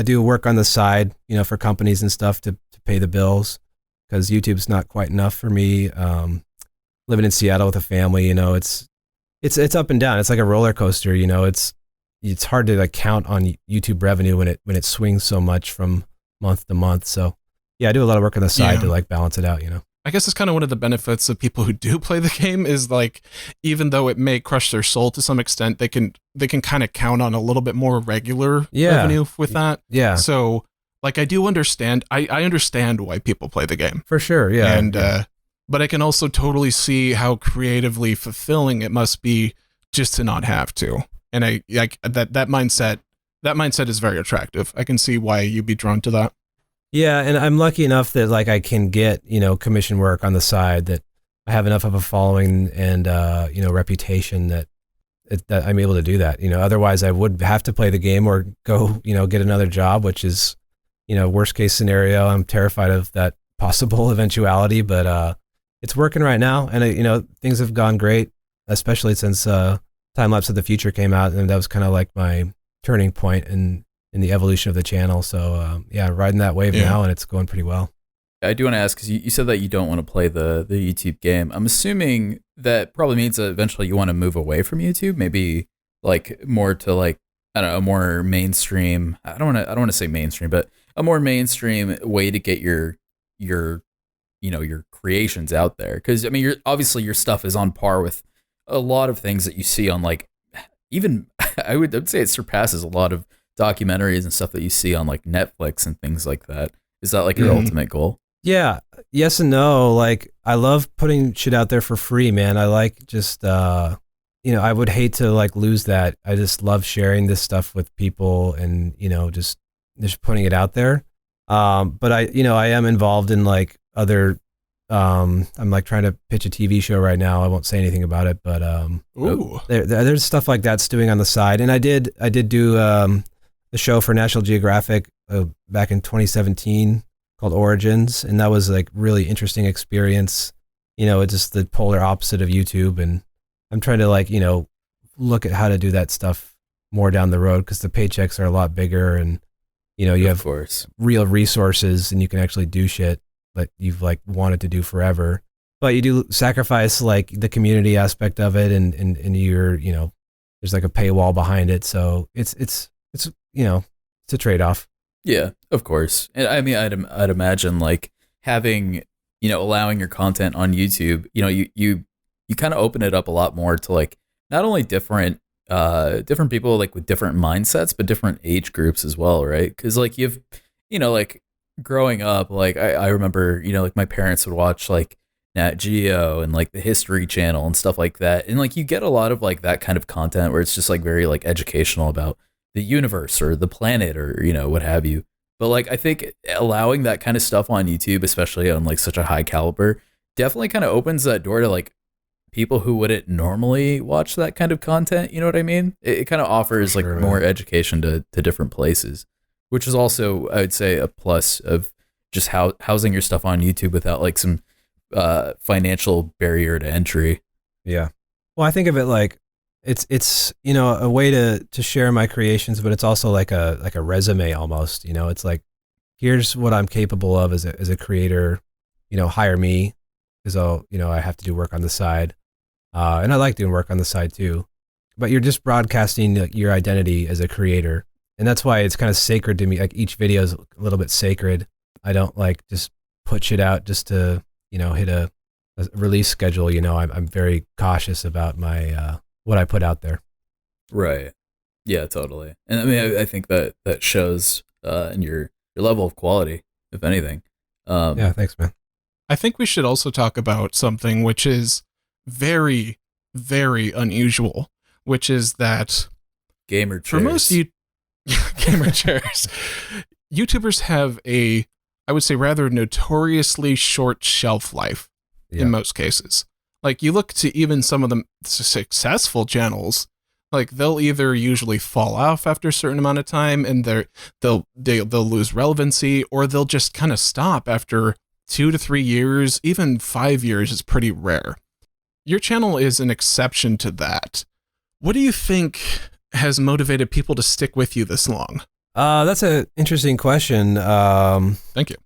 do work on the side, you know, for companies and stuff to pay the bills, because YouTube's not quite enough for me. Living in Seattle with a family, you know, it's up and down. It's like a roller coaster, you know. It's hard to like count on YouTube revenue when it swings so much from month to month. So yeah, I do a lot of work on the side to like balance it out, you know. I guess it's kind of one of the benefits of people who do play the game is like, even though it may crush their soul to some extent, they can kind of count on a little bit more regular revenue with that. Yeah. So like, I do understand. I understand why people play the game for sure. Yeah. And but I can also totally see how creatively fulfilling it must be just to not have to. And I like that mindset. That mindset is very attractive. I can see why you'd be drawn to that. Yeah, and I'm lucky enough that like I can get, you know, commission work on the side, that I have enough of a following and you know, reputation that I'm able to do that. You know, otherwise I would have to play the game or go, you know, get another job, which is, you know, worst case scenario. I'm terrified of that possible eventuality, but it's working right now, and you know, things have gone great, especially since Time Lapse of the Future came out, and that was kind of like my turning point in the evolution of the channel. So yeah, riding that wave now, and it's going pretty well. I do want to ask, because you said that you don't want to play the YouTube game. I'm assuming that probably means that eventually you want to move away from YouTube, maybe like more to like, I don't know, a more mainstream. I don't want to say mainstream, but a more mainstream way to get your you know, your creations out there. Because I mean, obviously your stuff is on par with a lot of things that you see on like, even I would say it surpasses a lot of documentaries and stuff that you see on like Netflix and things like that. Is that like your ultimate goal? Yeah, yes and no. Like, I love putting shit out there for free, man. I like just, you know, I would hate to like lose that. I just love sharing this stuff with people and, you know, just putting it out there. But I am involved in like other, I'm like trying to pitch a TV show right now. I won't say anything about it, but Ooh. there's stuff like that doing on the side. And I did do the show for National Geographic back in 2017 called Origins, and that was like really interesting experience. It's just the polar opposite of YouTube, and I'm trying to like look at how to do that stuff more down the road because the paychecks are a lot bigger, and you have real resources, and you can actually do shit that you've like wanted to do forever. But you do sacrifice like the community aspect of it, and you're there's like a paywall behind it, so it's it's a trade-off. Yeah, of course. And I mean, I'd imagine like having, allowing your content on YouTube, you kind of open it up a lot more to like not only different people like with different mindsets, but different age groups as well, right? Because like you've, like growing up, like I remember, like my parents would watch like Nat Geo and like the History Channel and stuff like that, and like you get a lot of like that kind of content where it's just like very like educational about the universe or the planet or what have you. But like I think allowing that kind of stuff on YouTube, especially on like such a high caliber, definitely kind of opens that door to like people who wouldn't normally watch that kind of content. You know what I mean? It kind of offers like more education to different places, which is also, I would say, a plus of just housing your stuff on YouTube without like some financial barrier to entry. Yeah. Well, I think of it like it's a way to share my creations, but it's also like a resume almost. It's like, here's what I'm capable of as a creator. Hire me, because I have to do work on the side, and I like doing work on the side too. But you're just broadcasting like your identity as a creator, and that's why it's kind of sacred to me. Like each video is a little bit sacred. I don't like just put shit out just to hit a release schedule. I'm very cautious about my what I put out there. Right. Yeah, totally. And I mean, I think that shows in your level of quality, if anything. Yeah, thanks, man. I think we should also talk about something which is very, very unusual, which is that gamer chairs. For most gamer chairs, YouTubers have I would say, rather notoriously short shelf life in most cases. Like you look to even some of the successful channels, like they'll either usually fall off after a certain amount of time and they'll lose relevancy, or they'll just kind of stop after 2 to 3 years. Even 5 years is pretty rare. Your channel is an exception to that. What do you think has motivated people to stick with you this long? That's an interesting question. Thank you.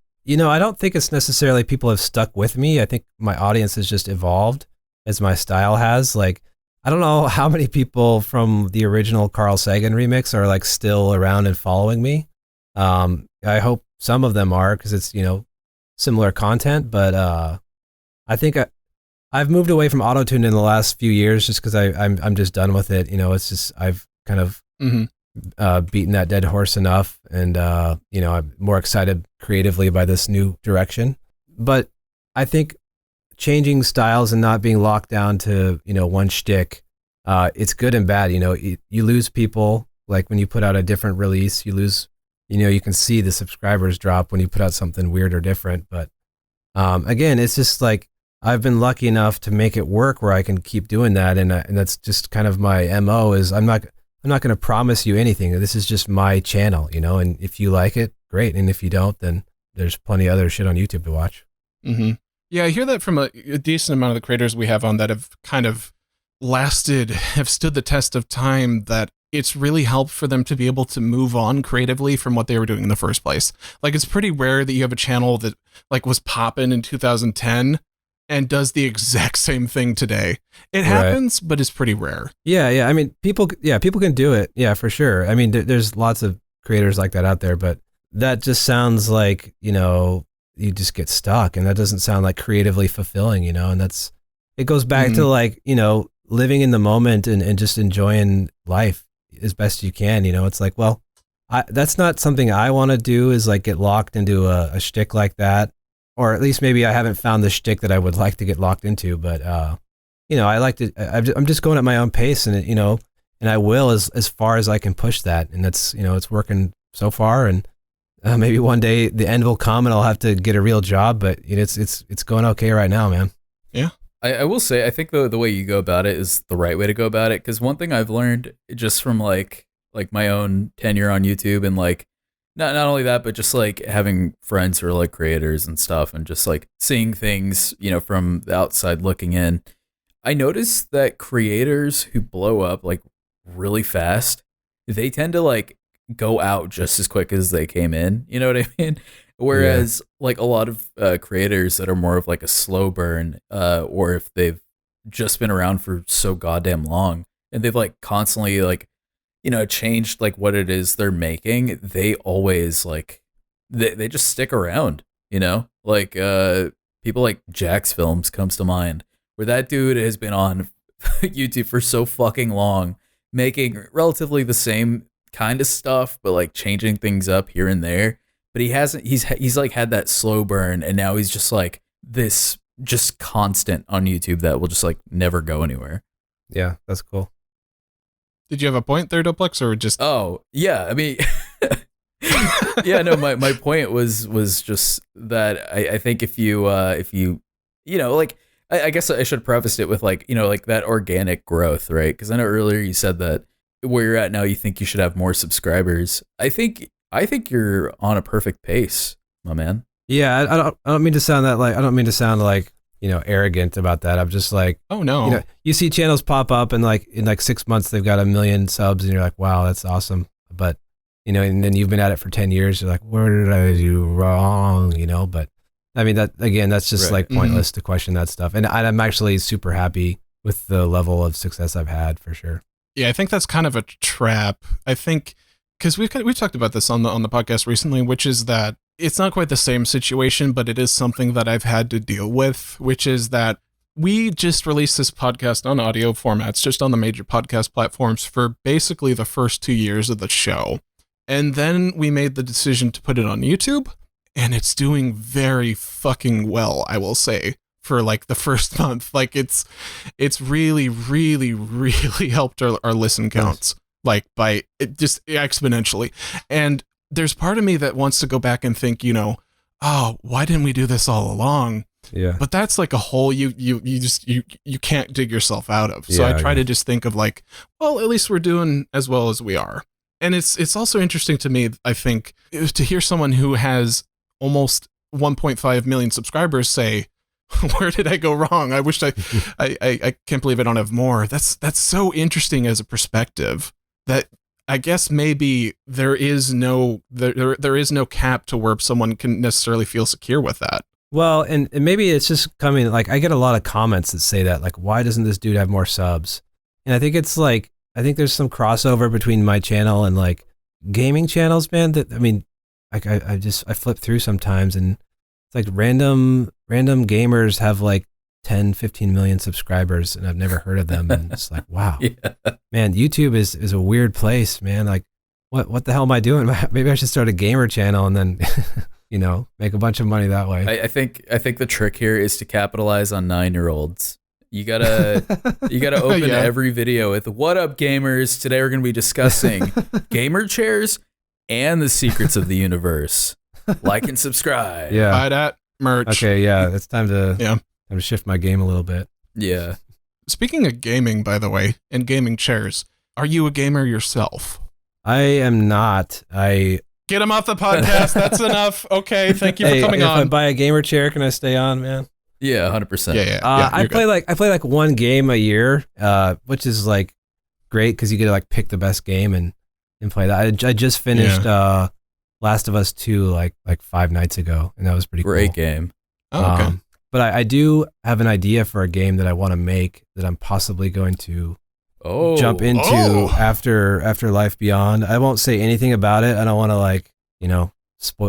I don't think it's necessarily people have stuck with me. I think my audience has just evolved as my style has. Like, I don't know how many people from the original Carl Sagan remix are like still around and following me. I hope some of them are, because it's, similar content. But I think I've moved away from autotune in the last few years just because I'm just done with it. It's just, I've kind of beaten that dead horse enough, and I'm more excited creatively by this new direction. But I think changing styles and not being locked down to one shtick, it's good and bad. You lose people. Like when you put out a different release, you lose. You can see the subscribers drop when you put out something weird or different. But again, it's just like I've been lucky enough to make it work where I can keep doing that, and that's just kind of my MO. Is I'm not going to promise you anything. This is just my channel, and if you like it, great. And if you don't, then there's plenty of other shit on YouTube to watch. Mm-hmm. Yeah, I hear that from a decent amount of the creators we have on that have kind of have stood the test of time, that it's really helped for them to be able to move on creatively from what they were doing in the first place. Like, it's pretty rare that you have a channel that like was popping in 2010 and does the exact same thing today. It happens, but it's pretty rare. Yeah. I mean, people can do it. Yeah, for sure. I mean, there's lots of creators like that out there, but that just sounds like, you just get stuck, and that doesn't sound like creatively fulfilling, and it goes back to like, living in the moment and just enjoying life as best you can. It's like, well, that's not something I want to do, is like get locked into a shtick like that. Or at least maybe I haven't found the shtick that I would like to get locked into, but I like to. I'm just going at my own pace, and and I will as far as I can push that, and that's it's working so far, and Maybe one day the end will come and I'll have to get a real job, but it's going okay right now, man. Yeah. I will say, I think the way you go about it is the right way to go about it. Because one thing I've learned just from like my own tenure on YouTube and like, not only that, but just like having friends who are like creators and stuff and just like seeing things, from the outside looking in. I noticed that creators who blow up like really fast, they tend to like go out just as quick as they came in. You know what I mean? Whereas like a lot of creators that are more of like a slow burn, or if they've just been around for so goddamn long and they've like constantly like, changed like what it is they're making, they always like, they just stick around, like people like Jack's Films comes to mind, where that dude has been on YouTube for so fucking long, making relatively the same kind of stuff, but like changing things up here and there. But he's like had that slow burn, and now he's just like this just constant on YouTube that will just like never go anywhere. Yeah, that's cool. Did you have a point there, Duplex, or just? Oh yeah, I mean, yeah, no, my point was just that I think if you like, I guess I should preface it with like, like that organic growth, right? Because I know earlier you said that where you're at now, you think you should have more subscribers. I think you're on a perfect pace, my man. Yeah, I don't mean to sound like arrogant about that. I'm just like, oh no, you see channels pop up and like in like 6 months they've got 1 million subs and you're like, wow, that's awesome. But and then you've been at it for 10 years. You're like, where did I do wrong? But I mean that's just like pointless to question that stuff. And I'm actually super happy with the level of success I've had for sure. Yeah, I think that's kind of a trap. I think because we've talked about this on the podcast recently, which is that it's not quite the same situation, but it is something that I've had to deal with, which is that we just released this podcast on audio formats, just on the major podcast platforms for basically the first 2 years of the show. And then we made the decision to put it on YouTube, and it's doing very fucking well, I will say, for like the first month. Like it's really, really, really helped our listen counts, like by it just exponentially. And there's part of me that wants to go back and think, oh, why didn't we do this all along? Yeah. But that's like a hole you can't dig yourself out of. So I try to just think of like, well, at least we're doing as well as we are. And it's also interesting to me, I think, to hear someone who has almost 1.5 million subscribers say, where did I go wrong? I wish I can't believe I don't have more. That's so interesting as a perspective that I guess maybe there is no cap to where someone can necessarily feel secure with that. Well, and maybe it's just coming, like I get a lot of comments that say that, like, why doesn't this dude have more subs? And I think it's like, I think there's some crossover between my channel and like gaming channels, man. That, I mean, like I flip through sometimes and it's like random gamers have like 10, 15 million subscribers and I've never heard of them. And it's like, wow, man, YouTube is a weird place, man. Like what the hell am I doing? Maybe I should start a gamer channel and then, make a bunch of money that way. I think the trick here is to capitalize on 9-year-olds. You gotta open every video with "What up, gamers? Today we're gonna be discussing gamer chairs and the secrets of the universe. Like and subscribe." Yeah, buy that merch. Okay, yeah, it's time to shift my game a little bit. Yeah. Speaking of gaming, by the way, and gaming chairs, are you a gamer yourself? I am not. Get him off the podcast. That's enough. Okay, thank you for coming on. If I buy a gamer chair, can I stay on, man? Yeah, 100%. Yeah. I play like one game a year, which is like great because you get to like pick the best game and play that. I just finished Last of Us 2 like 5 nights ago, and that was pretty Great cool. game. Oh, okay. But I do have an idea for a game that I want to make that I'm possibly going to jump into after Life Beyond. I won't say anything about it. I don't want to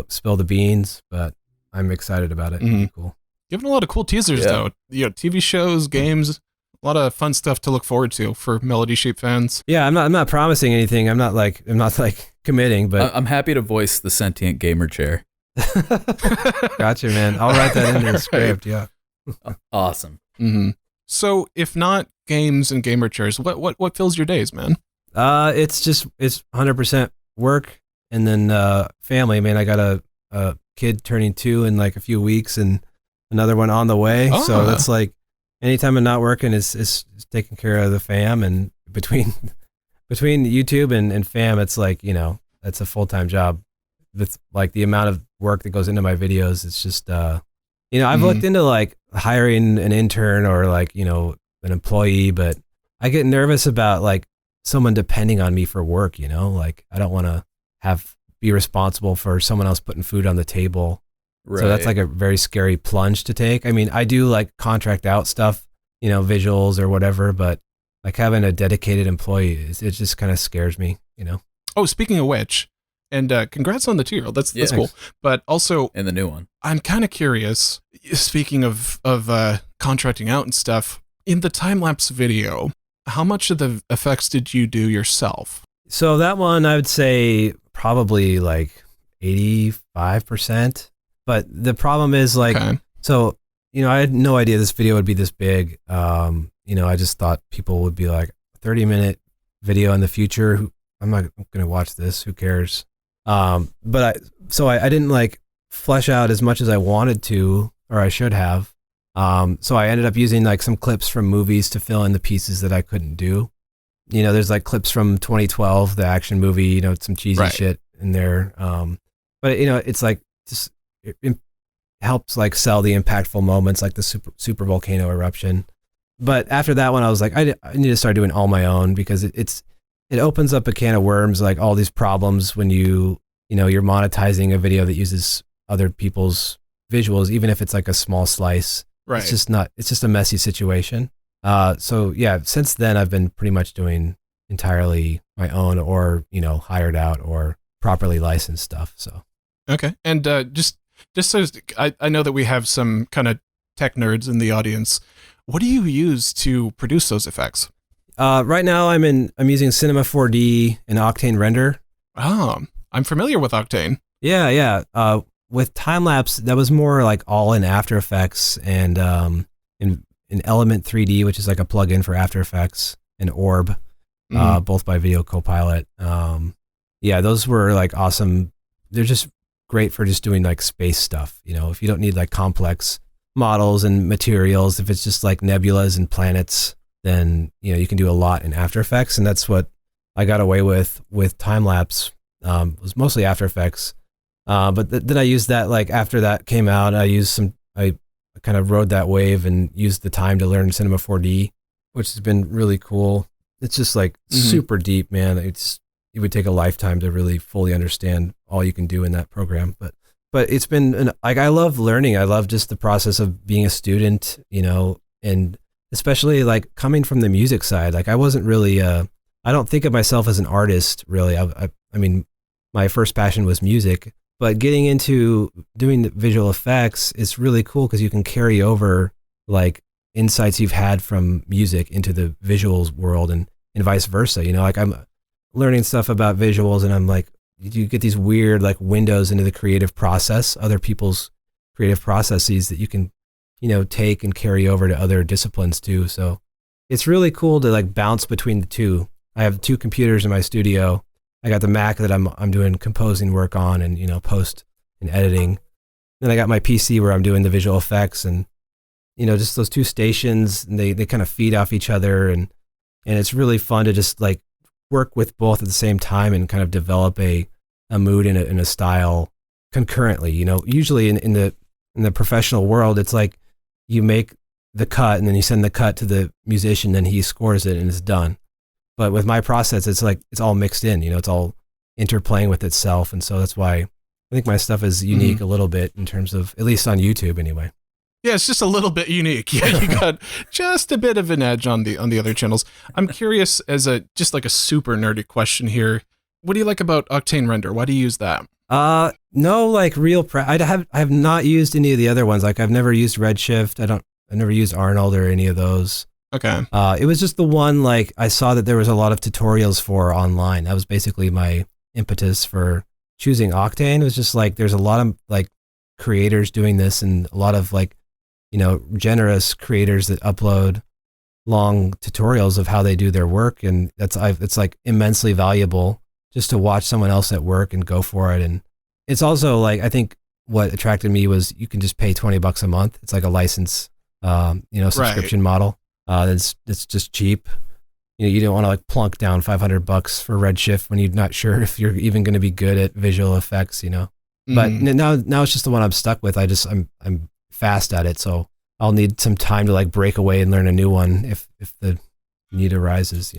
spill the beans, but I'm excited about it. Mm-hmm. Cool. Giving a lot of cool teasers though. TV shows, games, a lot of fun stuff to look forward to for Melodysheep fans. Yeah, I'm not promising anything. I'm not committing, but I'm happy to voice the sentient gamer chair. Gotcha, man. I'll write that into the script. Yeah. Awesome. Mm-hmm. So, if not games and gamer chairs, what fills your days, man? It's 100% work and then family. Man, I got a kid turning 2 in like a few weeks, and another one on the way. So that's like anytime I'm not working is taking care of the fam, and between YouTube and fam, it's like, that's a full-time job. With like the amount of work that goes into my videos, it's just I've looked into like hiring an intern or like an employee, but I get nervous about like someone depending on me for work. Like I don't want to be responsible for someone else putting food on the table. Right. So that's like a very scary plunge to take. I mean, I do like contract out stuff, visuals or whatever, but like having a dedicated employee, it just kind of scares me, Oh, speaking of which, and congrats on the 2-year-old. That's cool. But also, and the new one, I'm kind of curious. Speaking of contracting out and stuff, in the time-lapse video, how much of the effects did you do yourself? So that one, I would say probably like 85%. But the problem is like, so, I had no idea this video would be this big. I just thought people would be like 30-minute video in the future. I'm not going to watch this. Who cares? But I didn't like flesh out as much as I wanted to, or I should have. So I ended up using like some clips from movies to fill in the pieces that I couldn't do. There's like clips from 2012, the action movie, some cheesy shit in there. But it's like just, it helps like sell the impactful moments, like the super volcano eruption. But after that one, I was like, I need to start doing all my own, because it opens up a can of worms, like all these problems when you're monetizing a video that uses other people's visuals, even if it's like a small slice. Right. It's just a messy situation. So yeah, since then I've been pretty much doing entirely my own, or, hired out or properly licensed stuff. So. Okay. And, just so I know that we have some kind of tech nerds in the audience. What do you use to produce those effects? Right now I'm using Cinema 4D and Octane render. Oh, I'm familiar with Octane. Yeah. With time-lapse, that was more like all in After Effects, and in Element 3D, which is like a plugin for After Effects, and Orb, both by Video Copilot. Those were like awesome. They're just great for just doing like space stuff. If you don't need like complex models and materials, if it's just like nebulas and planets, then you can do a lot in After Effects, and that's what I got away with time-lapse. It was mostly After Effects, but then I used that, like after that came out, I kind of rode that wave and used the time to learn Cinema 4D, which has been really cool. It's just like super deep, man. It would take a lifetime to really fully understand all you can do in that program, but it's been like, I love learning. I love just the process of being a student, and especially like coming from the music side. Like I wasn't really, I don't think of myself as an artist really. I mean, my first passion was music, but getting into doing the visual effects is really cool, because you can carry over like insights you've had from music into the visuals world, and vice versa. Like I'm learning stuff about visuals, and I'm like, you get these weird like windows into the creative process, other people's creative processes that you can, take and carry over to other disciplines too. So it's really cool to like bounce between the two. I have 2 computers in my studio. I got the Mac that I'm doing composing work on, and, post and editing. Then I got my PC where I'm doing the visual effects, and, just those 2 stations, and they kind of feed off each other. And it's really fun to just like work with both at the same time and kind of develop a mood and a style concurrently. Usually in the professional world, it's like you make the cut and then you send the cut to the musician, and he scores it and it's done. But with my process, it's like it's all mixed in. It's all interplaying with itself, and so that's why I think my stuff is unique a little bit in terms of, at least on YouTube anyway. Yeah, it's just a little bit unique. Yeah, you got just a bit of an edge on the other channels. I'm curious, as just like a super nerdy question here. What do you like about Octane Render? Why do you use that? No, like I have not used any of the other ones. Like I've never used Redshift. I never used Arnold or any of those. Okay. It was just the one like I saw that there was a lot of tutorials for online. That was basically my impetus for choosing Octane. It was just like there's a lot of like creators doing this, and a lot of like, generous creators that upload long tutorials of how they do their work, and it's like immensely valuable. just to watch someone else at work and go for it. And it's also like, I think what attracted me was you can just pay $20 a month. It's like a license, subscription model. It's just cheap. You don't want to like plunk down $500 for Redshift when you're not sure if you're even going to be good at visual effects, But now it's just the one I'm stuck with. I'm fast at it, so I'll need some time to like break away and learn a new one if the need arises,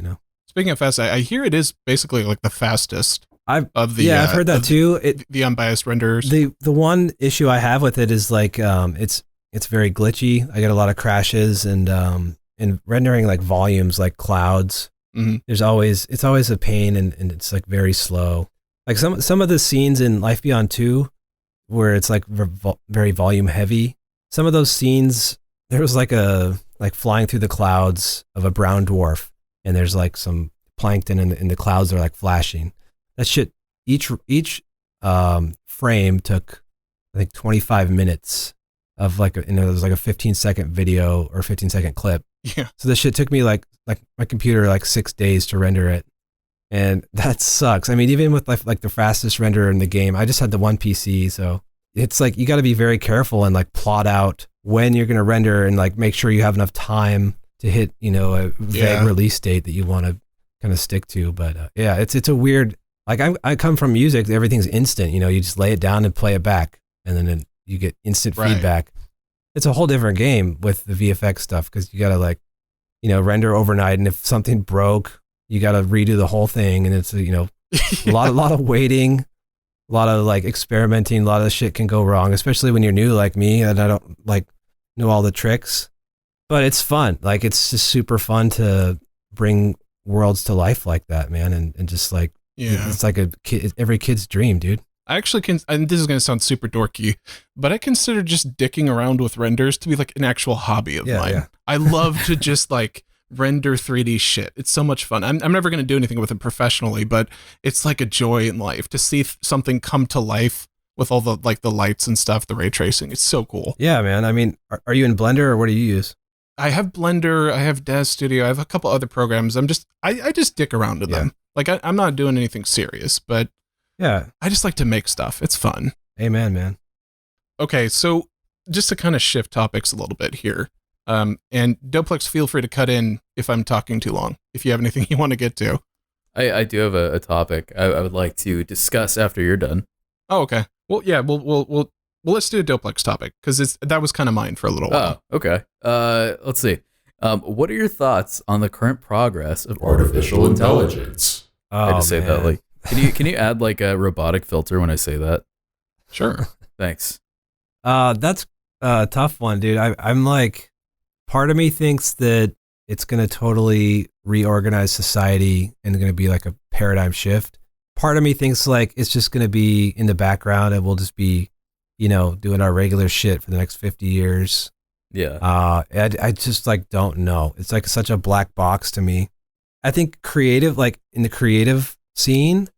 Speaking of fast, I hear it is basically like the fastest I've heard that too. The unbiased renderers. The one issue I have with it is like it's very glitchy. I get a lot of crashes and rendering like volumes like clouds. Mm-hmm. It's always a pain and it's like very slow. Like some of the scenes in Life Beyond 2 where it's like very volume heavy. Some of those scenes, there was like flying through the clouds of a brown dwarf, and there's like some plankton in the clouds that are like flashing. That shit, each frame took, I think, 25 minutes of like, it was like a 15-second video or 15-second clip. Yeah. So this shit took me like my computer like 6 days to render it. And that sucks. I mean, even with like the fastest renderer in the game, I just had the one PC. So it's like, you got to be very careful and like plot out when you're going to render and like make sure you have enough time to hit, a vague release date that you want to kind of stick to. But it's a weird, like I come from music, everything's instant, you just lay it down and play it back and then you get instant feedback. It's a whole different game with the VFX stuff because you got to like, render overnight. And if something broke, you got to redo the whole thing. And it's, a lot of waiting, a lot of like experimenting, a lot of shit can go wrong, especially when you're new like me and I don't like know all the tricks, but it's fun. Like it's just super fun to bring worlds to life like that, man. And just like, it's like every kid's dream, dude. I actually and this is going to sound super dorky, but I consider just dicking around with renders to be like an actual hobby of mine. Yeah. I love to just like render 3D shit. It's so much fun. I'm never going to do anything with it professionally, but it's like a joy in life to see something come to life with all the like the lights and stuff, the ray tracing. It's so cool. Yeah, man. I mean, are you in Blender or what do you use? I have Blender, I have Dev Studio, I have a couple other programs. I just dick around with them. Like I'm not doing anything serious, but yeah, I just like to make stuff. It's fun. Amen, man. Okay, so just to kind of shift topics a little bit here, and Doplex, feel free to cut in if I'm talking too long, if you have anything you want to get to. I do have a topic I would like to discuss after you're done. Oh, okay. Well, yeah, we'll let's do a Doplex topic because that was kind of mine for a little while. Oh, okay. Let's see. What are your thoughts on the current progress of artificial intelligence? I had to say that like. Can you add like a robotic filter when I say that? Sure. Thanks. That's a tough one, dude. I'm like, part of me thinks that it's going to totally reorganize society and going to be like a paradigm shift. Part of me thinks like it's just going to be in the background and we'll just be, doing our regular shit for the next 50 years. Yeah. I just like don't know. It's like such a black box to me. I think in the creative scene,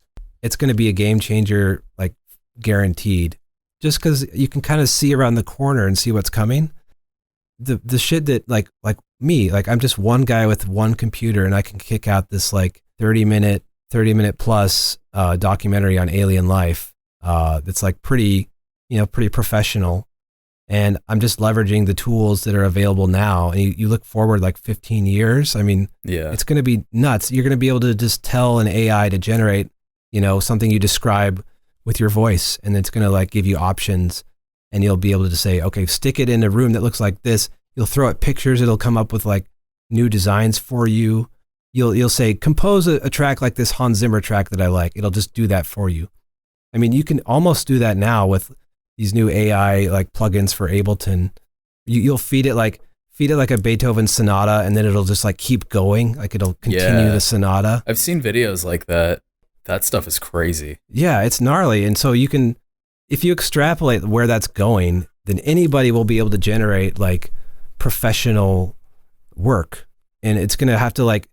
it's going to be a game changer, like guaranteed, just because you can kind of see around the corner and see what's coming. The shit that like me, like I'm just one guy with one computer and I can kick out this like 30 minute plus documentary on alien life that's like pretty professional. And I'm just leveraging the tools that are available now. And you look forward like 15 years. I mean, it's going to be nuts. You're going to be able to just tell an AI to generate, something you describe with your voice. And it's going to like give you options and you'll be able to say, okay, stick it in a room that looks like this. You'll throw it pictures. It'll come up with like new designs for you. You'll say, compose a track like this Hans Zimmer track that I like. It'll just do that for you. I mean, you can almost do that now with these new AI like plugins for Ableton. You'll feed it like a Beethoven sonata and then it'll just like keep going. Like it'll continue the sonata. I've seen videos like that. That stuff is crazy. Yeah, it's gnarly. And so if you extrapolate where that's going, then anybody will be able to generate like professional work. And it's going to have to like,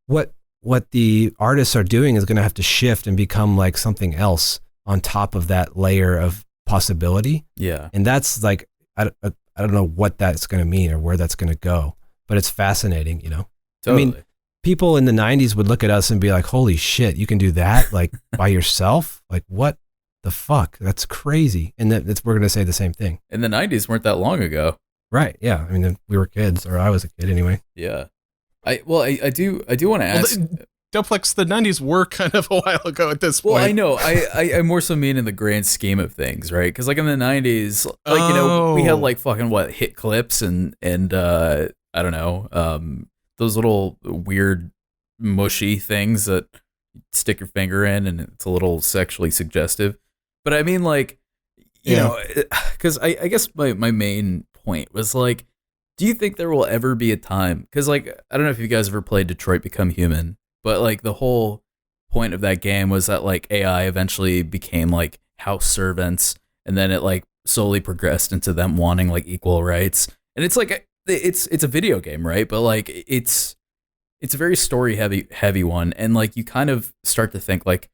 what the artists are doing is going to have to shift and become like something else on top of that layer of possibility. Yeah. And that's like, I don't know what that's going to mean or where that's going to go, but it's fascinating, Totally. I mean, people in the 90s would look at us and be like, holy shit, you can do that like by yourself? Like what the fuck? That's crazy. And we're going to say the same thing. And the 90s weren't that long ago. Right. Yeah. I mean, we were kids, or I was a kid anyway. Yeah. I do want to ask. Duplex, the 90s were kind of a while ago at this point. Well, I know. I more so mean in the grand scheme of things, right? Because like in the 90s, like, we had like fucking hit clips and I don't know, those little weird mushy things that you stick your finger in and it's a little sexually suggestive. But I mean, like, you know, because I guess my main point was like, do you think there will ever be a time? Because like, I don't know if you guys ever played Detroit Become Human, but like the whole point of that game was that like AI eventually became like house servants, and then it like slowly progressed into them wanting like equal rights. And it's like it's a video game, right? But like it's a very story heavy one, and like you kind of start to think like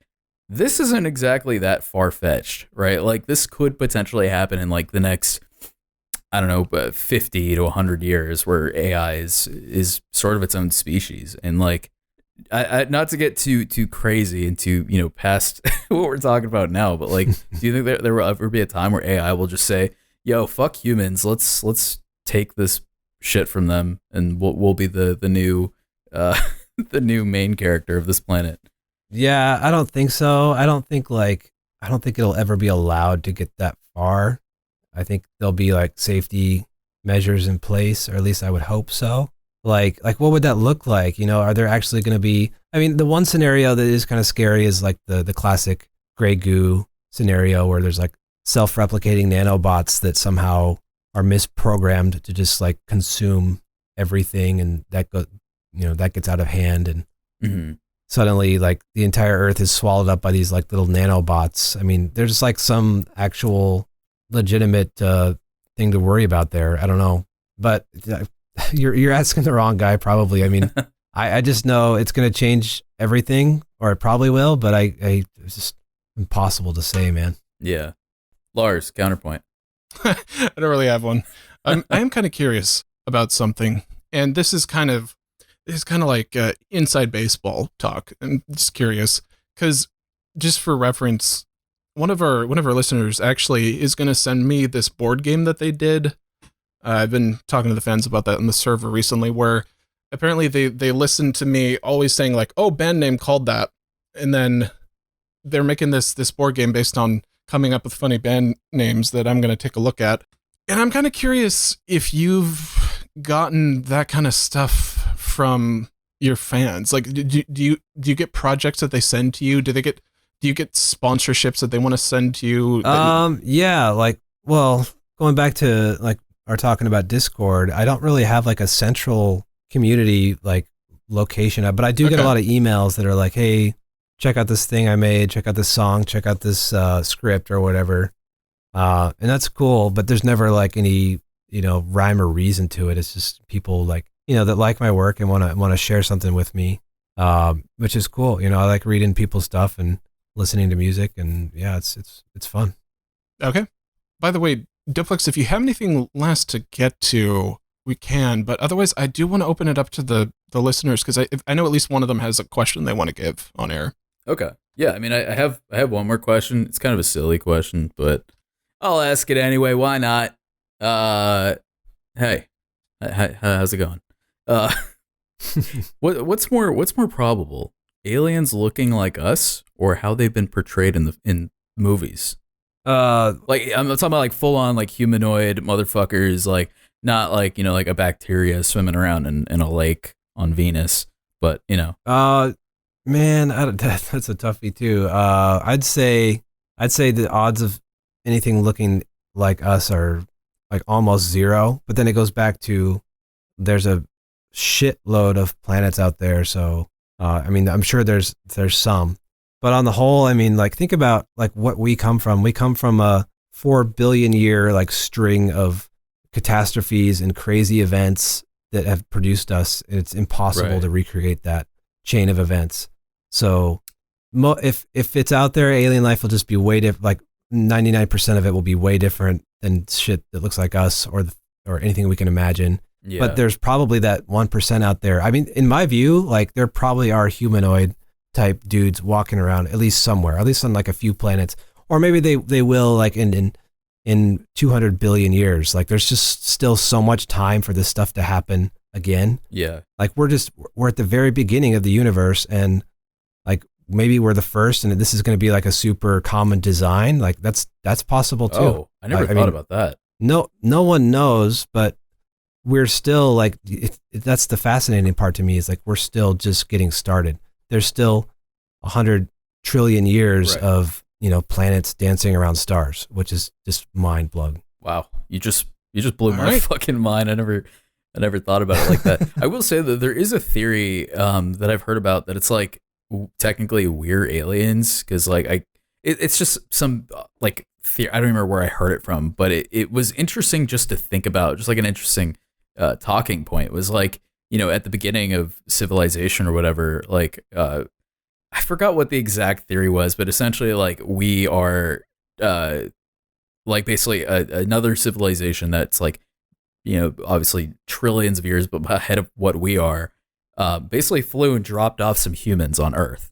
this isn't exactly that far fetched, right? Like this could potentially happen in like the next, I don't know, 50 to 100 years, where AI is sort of its own species. And like, I not to get too crazy into, you know, past what we're talking about now, but like, do you think there will ever be a time where AI will just say, "Yo, fuck humans, let's take this shit from them, and we'll be the new the new main character of this planet"? Yeah, I don't think so. I don't think it'll ever be allowed to get that far. I think there'll be like safety measures in place, or at least I would hope so. Like what would that look like? You know, are there actually going to be, I mean, the one scenario that is kind of scary is like the classic gray goo scenario, where there's like self-replicating nanobots that somehow are misprogrammed to just like consume everything, and that gets out of hand, and suddenly like the entire earth is swallowed up by these like little nanobots. I mean, there's like some actual legitimate thing to worry about there. I don't know, but you're asking the wrong guy probably. I mean, I just know it's going to change everything, or it probably will, but it's just impossible to say, man. Yeah. Lars, counterpoint. I don't really have one. I am kind of curious about something, and this is kind of like inside baseball talk. I'm just curious because, just for reference, one of our listeners actually is going to send me this board game that they did. I've been talking to the fans about that on the server recently, where apparently they listened to me always saying like, "Oh, band name called that," and then they're making this board game based on coming up with funny band names that I'm going to take a look at. And I'm kind of curious if you've gotten that kind of stuff from your fans. Like, do you get projects that they send to you? Do you get sponsorships that they want to send to you? Yeah, like, well, going back to like our talking about Discord, I don't really have like a central community like location, but I do get a lot of emails that are like, "Hey, check out this thing I made, check out this song, check out this script or whatever." And that's cool, but there's never like any, you know, rhyme or reason to it. It's just people like, you know, that like my work and want to share something with me, which is cool. You know, I like reading people's stuff and listening to music, and yeah, it's fun. Okay. By the way, Duplex, if you have anything last to get to, we can, but otherwise I do want to open it up to the listeners, because I know at least one of them has a question they want to give on air. Okay. Yeah, I mean, I have one more question. It's kind of a silly question, but I'll ask it anyway. Why not? Hey, how's it going? What's more probable? Aliens looking like us, or how they've been portrayed in movies? Like I'm talking about like full on like humanoid motherfuckers, like not like, you know, like a bacteria swimming around in a lake on Venus, but you know. Man, that's a toughie too. I'd say the odds of anything looking like us are like almost zero, but then it goes back to there's a shitload of planets out there, so I mean, I'm sure there's some, but on the whole, I mean, like think about like what we come from. We come from a 4 billion year like string of catastrophes and crazy events that have produced us. It's impossible to recreate that chain of events. So if it's out there, alien life will just be way different. Like 99% of it will be way different than shit that looks like us or anything we can imagine. Yeah. But there's probably that 1% out there. I mean, in my view, like there probably are humanoid type dudes walking around at least somewhere, at least on like a few planets, or maybe they will like in 200 billion years. Like there's just still so much time for this stuff to happen again. Yeah. Like we're at the very beginning of the universe, and like maybe we're the first, and this is going to be like a super common design. Like that's possible too. Oh, I never thought about that. No one knows, but we're still like, that's the fascinating part to me, is like, we're still just getting started. There's still 100 trillion years of, planets dancing around stars, which is just mind blowing. Wow. You just blew my fucking mind. I never thought about it like that. I will say that there is a theory that I've heard about that it's like technically we're aliens, because like it's just some like theory. I don't remember where I heard it from, but it was interesting just to think about, just like an interesting talking point. It was like, at the beginning of civilization or whatever, like I forgot what the exact theory was, but essentially like we are like basically another civilization that's like, obviously trillions of years but ahead of what we are, basically flew and dropped off some humans on Earth.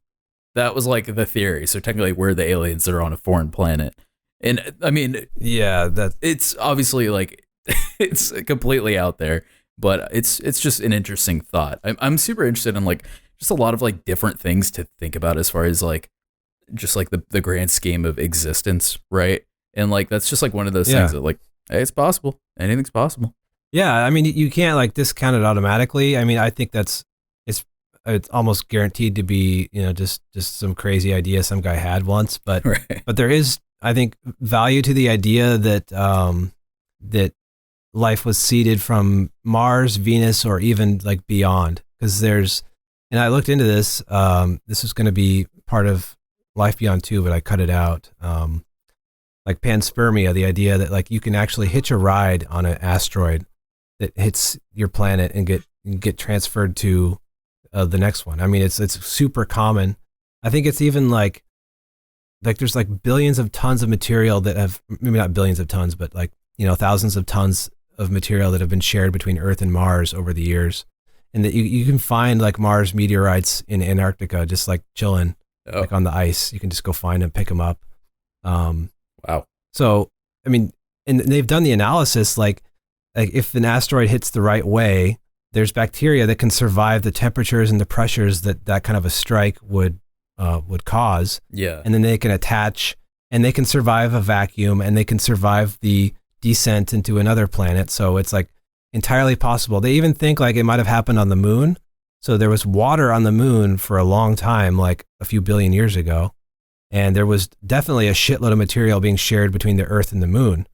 That was like the theory. So technically we're the aliens that are on a foreign planet. And I mean, yeah, it's obviously like it's completely out there, but it's just an interesting thought. I'm super interested in like just a lot of like different things to think about as far as like just like the grand scheme of existence, right? And like that's just like one of those things that like, hey, it's possible. Anything's possible. Yeah, I mean, you can't like discount it automatically. I mean, I think it's almost guaranteed to be, just some crazy idea some guy had once. But but there is, I think, value to the idea that that life was seeded from Mars, Venus, or even like beyond. Because and I looked into this. This was going to be part of Life Beyond 2, but I cut it out. Like panspermia, the idea that like you can actually hitch a ride on an asteroid that hits your planet and get transferred to the next one. I mean, it's super common. I think it's even like there's like billions of tons of material that have, maybe not billions of tons, but like, thousands of tons of material that have been shared between Earth and Mars over the years. And that you can find like Mars meteorites in Antarctica, just like chilling like on the ice. You can just go find them, pick them up. Wow. So, I mean, and they've done the analysis, like if an asteroid hits the right way, there's bacteria that can survive the temperatures and the pressures that kind of a strike would cause. Yeah. And then they can attach, and they can survive a vacuum, and they can survive the descent into another planet. So it's like entirely possible. They even think like it might have happened on the moon. So there was water on the moon for a long time, like a few billion years ago. And there was definitely a shitload of material being shared between the Earth and the moon.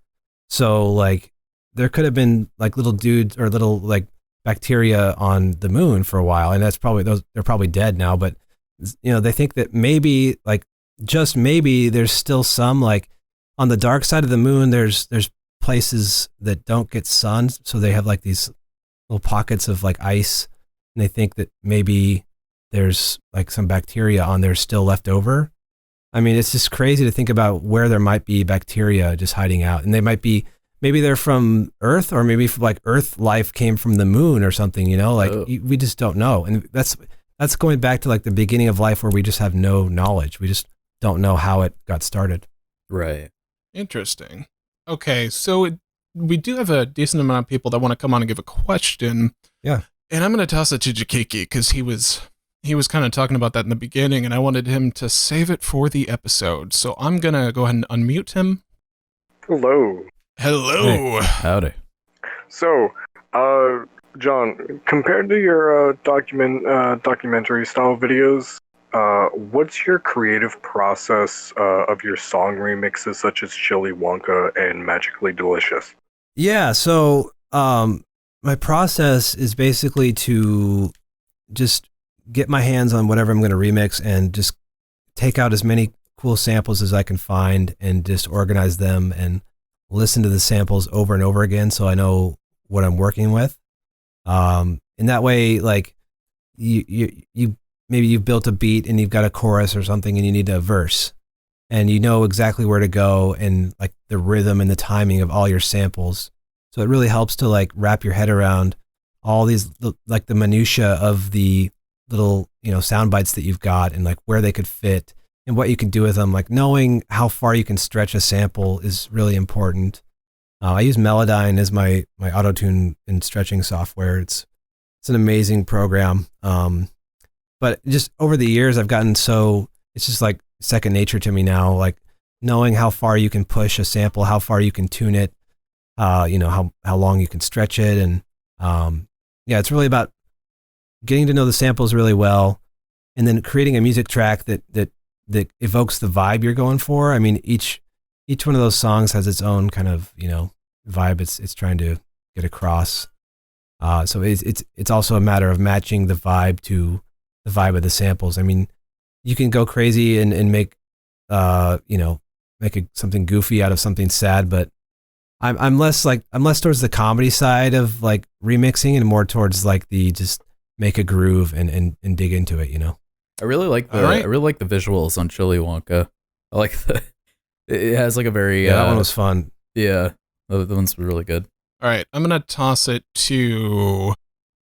So like there could have been like little dudes or little like bacteria on the moon for a while. And they're probably dead now. But they think that maybe like just maybe there's still some like on the dark side of the moon, there's places that don't get sun. So they have like these little pockets of like ice. And they think that maybe there's like some bacteria on there still left over. I mean, it's just crazy to think about where there might be bacteria just hiding out. And they might be, maybe they're from Earth, or maybe like Earth life came from the moon or something, we just don't know. And that's going back to like the beginning of life where we just have no knowledge. We just don't know how it got started. Right. Interesting. Okay, so we do have a decent amount of people that want to come on and give a question. Yeah. And I'm going to toss it to Jakiki because he was kind of talking about that in the beginning, and I wanted him to save it for the episode. So I'm going to go ahead and unmute him. Hello. Hello. Hey. Howdy. So, John, compared to your documentary style videos, what's your creative process of your song remixes such as Chili Wonka and Magically Delicious? Yeah, so my process is basically to just get my hands on whatever I'm going to remix and just take out as many cool samples as I can find and just organize them and listen to the samples over and over again so I know what I'm working with. And that way, like you maybe you've built a beat and you've got a chorus or something and you need a verse, and you know exactly where to go and like the rhythm and the timing of all your samples. So it really helps to like wrap your head around all these like the minutia of the little, sound bites that you've got and like where they could fit and what you can do with them. Like knowing how far you can stretch a sample is really important. I use Melodyne as my auto-tune and stretching software. It's an amazing program. But just over the years, I've gotten it's just like second nature to me now, like knowing how far you can push a sample, how far you can tune it, how long you can stretch it. And it's really about getting to know the samples really well and then creating a music track that evokes the vibe you're going for. I mean, each one of those songs has its own kind of, vibe it's trying to get across. So it's also a matter of matching the vibe to the vibe of the samples. I mean, you can go crazy and make, something goofy out of something sad, but I'm less towards the comedy side of like remixing and more towards like the just make a groove and dig into it, I really like the visuals on Chili Wonka. I like it has like a very that one was fun. Yeah, the ones were really good. All right, I'm gonna toss it to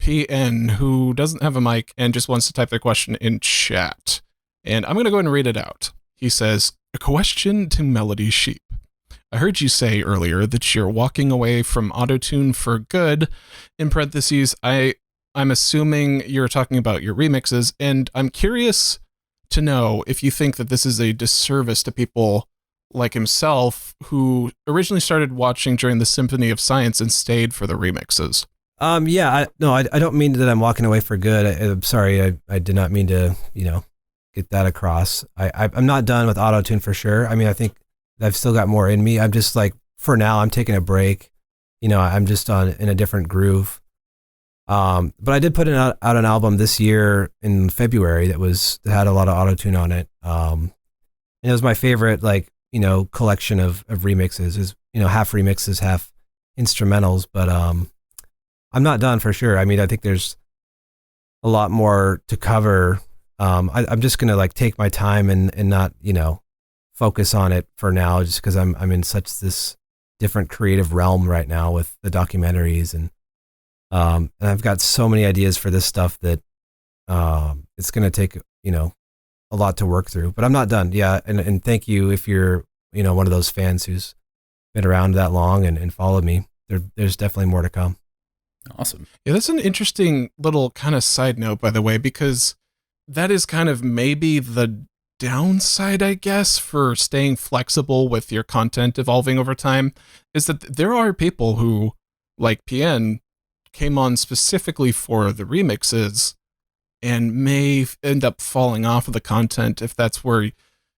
PN, who doesn't have a mic and just wants to type their question in chat, and I'm gonna go ahead and read it out. He says, "A question to Melodysheep. I heard you say earlier that you're walking away from autotune for good. In parentheses, I'm assuming you're talking about your remixes, and I'm curious to know if you think that this is a disservice to people like himself who originally started watching during the Symphony of Science and stayed for the remixes." I don't mean that I'm walking away for good. I'm sorry. I did not mean to, get that across. I'm not done with autotune for sure. I mean, I think I've still got more in me. I'm just like, for now, I'm taking a break. I'm just in a different groove. But I did put out an album this year in February that had a lot of autotune on it. And it was my favorite, collection of remixes. Is half remixes, half instrumentals. But I'm not done for sure. I mean, I think there's a lot more to cover. I'm just gonna take my time and not focus on it for now, just because I'm in such this different creative realm right now with the documentaries and I've got so many ideas for this stuff that it's gonna take a lot to work through. But I'm not done. Yeah, and thank you if you're one of those fans who's been around that long and followed me. There's definitely more to come. Awesome. Yeah, that's an interesting little kind of side note, by the way, because that is kind of maybe the downside, I guess, for staying flexible with your content evolving over time, is that there are people who, like PN, came on specifically for the remixes and may end up falling off of the content if that's where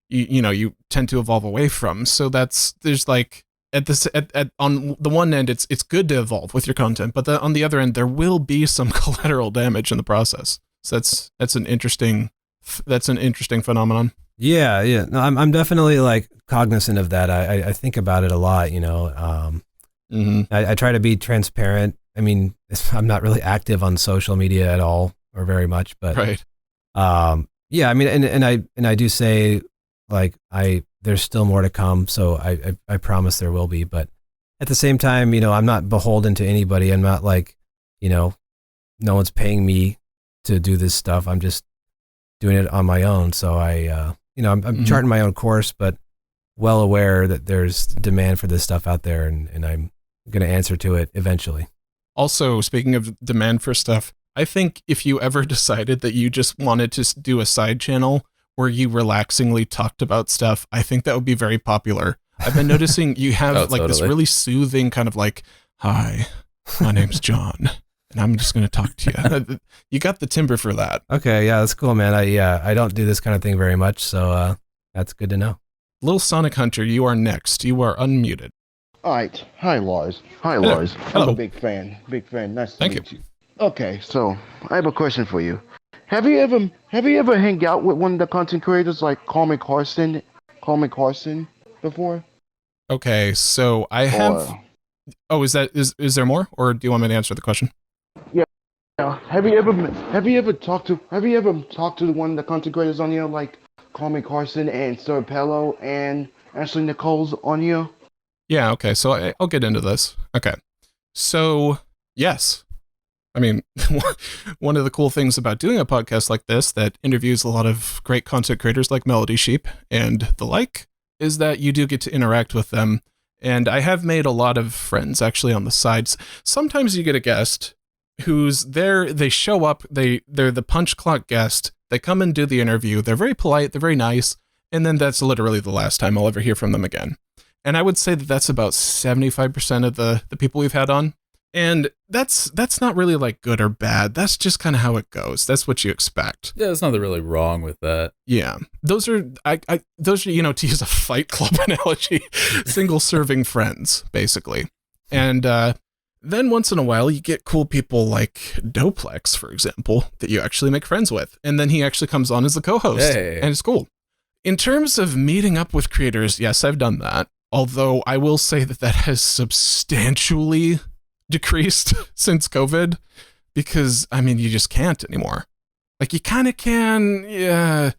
you tend to evolve away from. So there's like on the one end, it's good to evolve with your content, but on the other end, there will be some collateral damage in the process. So that's an interesting phenomenon. Yeah. No, I'm definitely cognizant of that. I think about it a lot. I try to be transparent. I mean, I'm not really active on social media at all or very much, but right. Yeah. I mean, and I do say there's still more to come. So I promise there will be, but at the same time, I'm not beholden to anybody. I'm not no one's paying me to do this stuff. I'm just doing it on my own. So I'm charting my own course, but well aware that there's demand for this stuff out there, and I'm going to answer to it eventually. Also, speaking of demand for stuff, I think if you ever decided that you just wanted to do a side channel where you relaxingly talked about stuff, I think that would be very popular. I've been noticing you have this really soothing kind of hi, my name's John, and I'm just going to talk to you. You got the timbre for that. Okay, yeah, that's cool, man. I don't do this kind of thing very much, so that's good to know. Little Sonic Hunter, you are next. You are unmuted. All right. Hi, Lars. Hello. I'm a big fan. Nice to meet you. Okay, so I have a question for you. Have you ever hang out with one of the content creators like Call Me Carson before? Okay, so I have. Is there more, or do you want me to answer the question? Yeah. Have you ever talked to one of the content creators on here like Call Me Carson and Sir Pello and Ashley Nicole's on here? Yeah. Okay. So I'll get into this. Okay. So yes. I mean, one of the cool things about doing a podcast like this that interviews a lot of great content creators like Melodysheep and the like is that you do get to interact with them. And I have made a lot of friends actually on the sides. Sometimes you get a guest who's there, they show up, they're the punch clock guest, they come and do the interview, they're very polite, they're very nice, and then that's literally the last time I'll ever hear from them again. And I would say that that's about 75% of the people we've had on. And that's not really like good or bad. That's just kind of how it goes. That's what you expect. Yeah, there's nothing really wrong with that. Yeah. Those are, to use a Fight Club analogy, single serving friends, basically. And then once in a while, you get cool people like Doplex, for example, that you actually make friends with. And then he actually comes on as the co-host. Hey. And it's cool. In terms of meeting up with creators, yes, I've done that. Although I will say that has substantially decreased since COVID, because I mean you just can't anymore. Like you kind of can, yeah,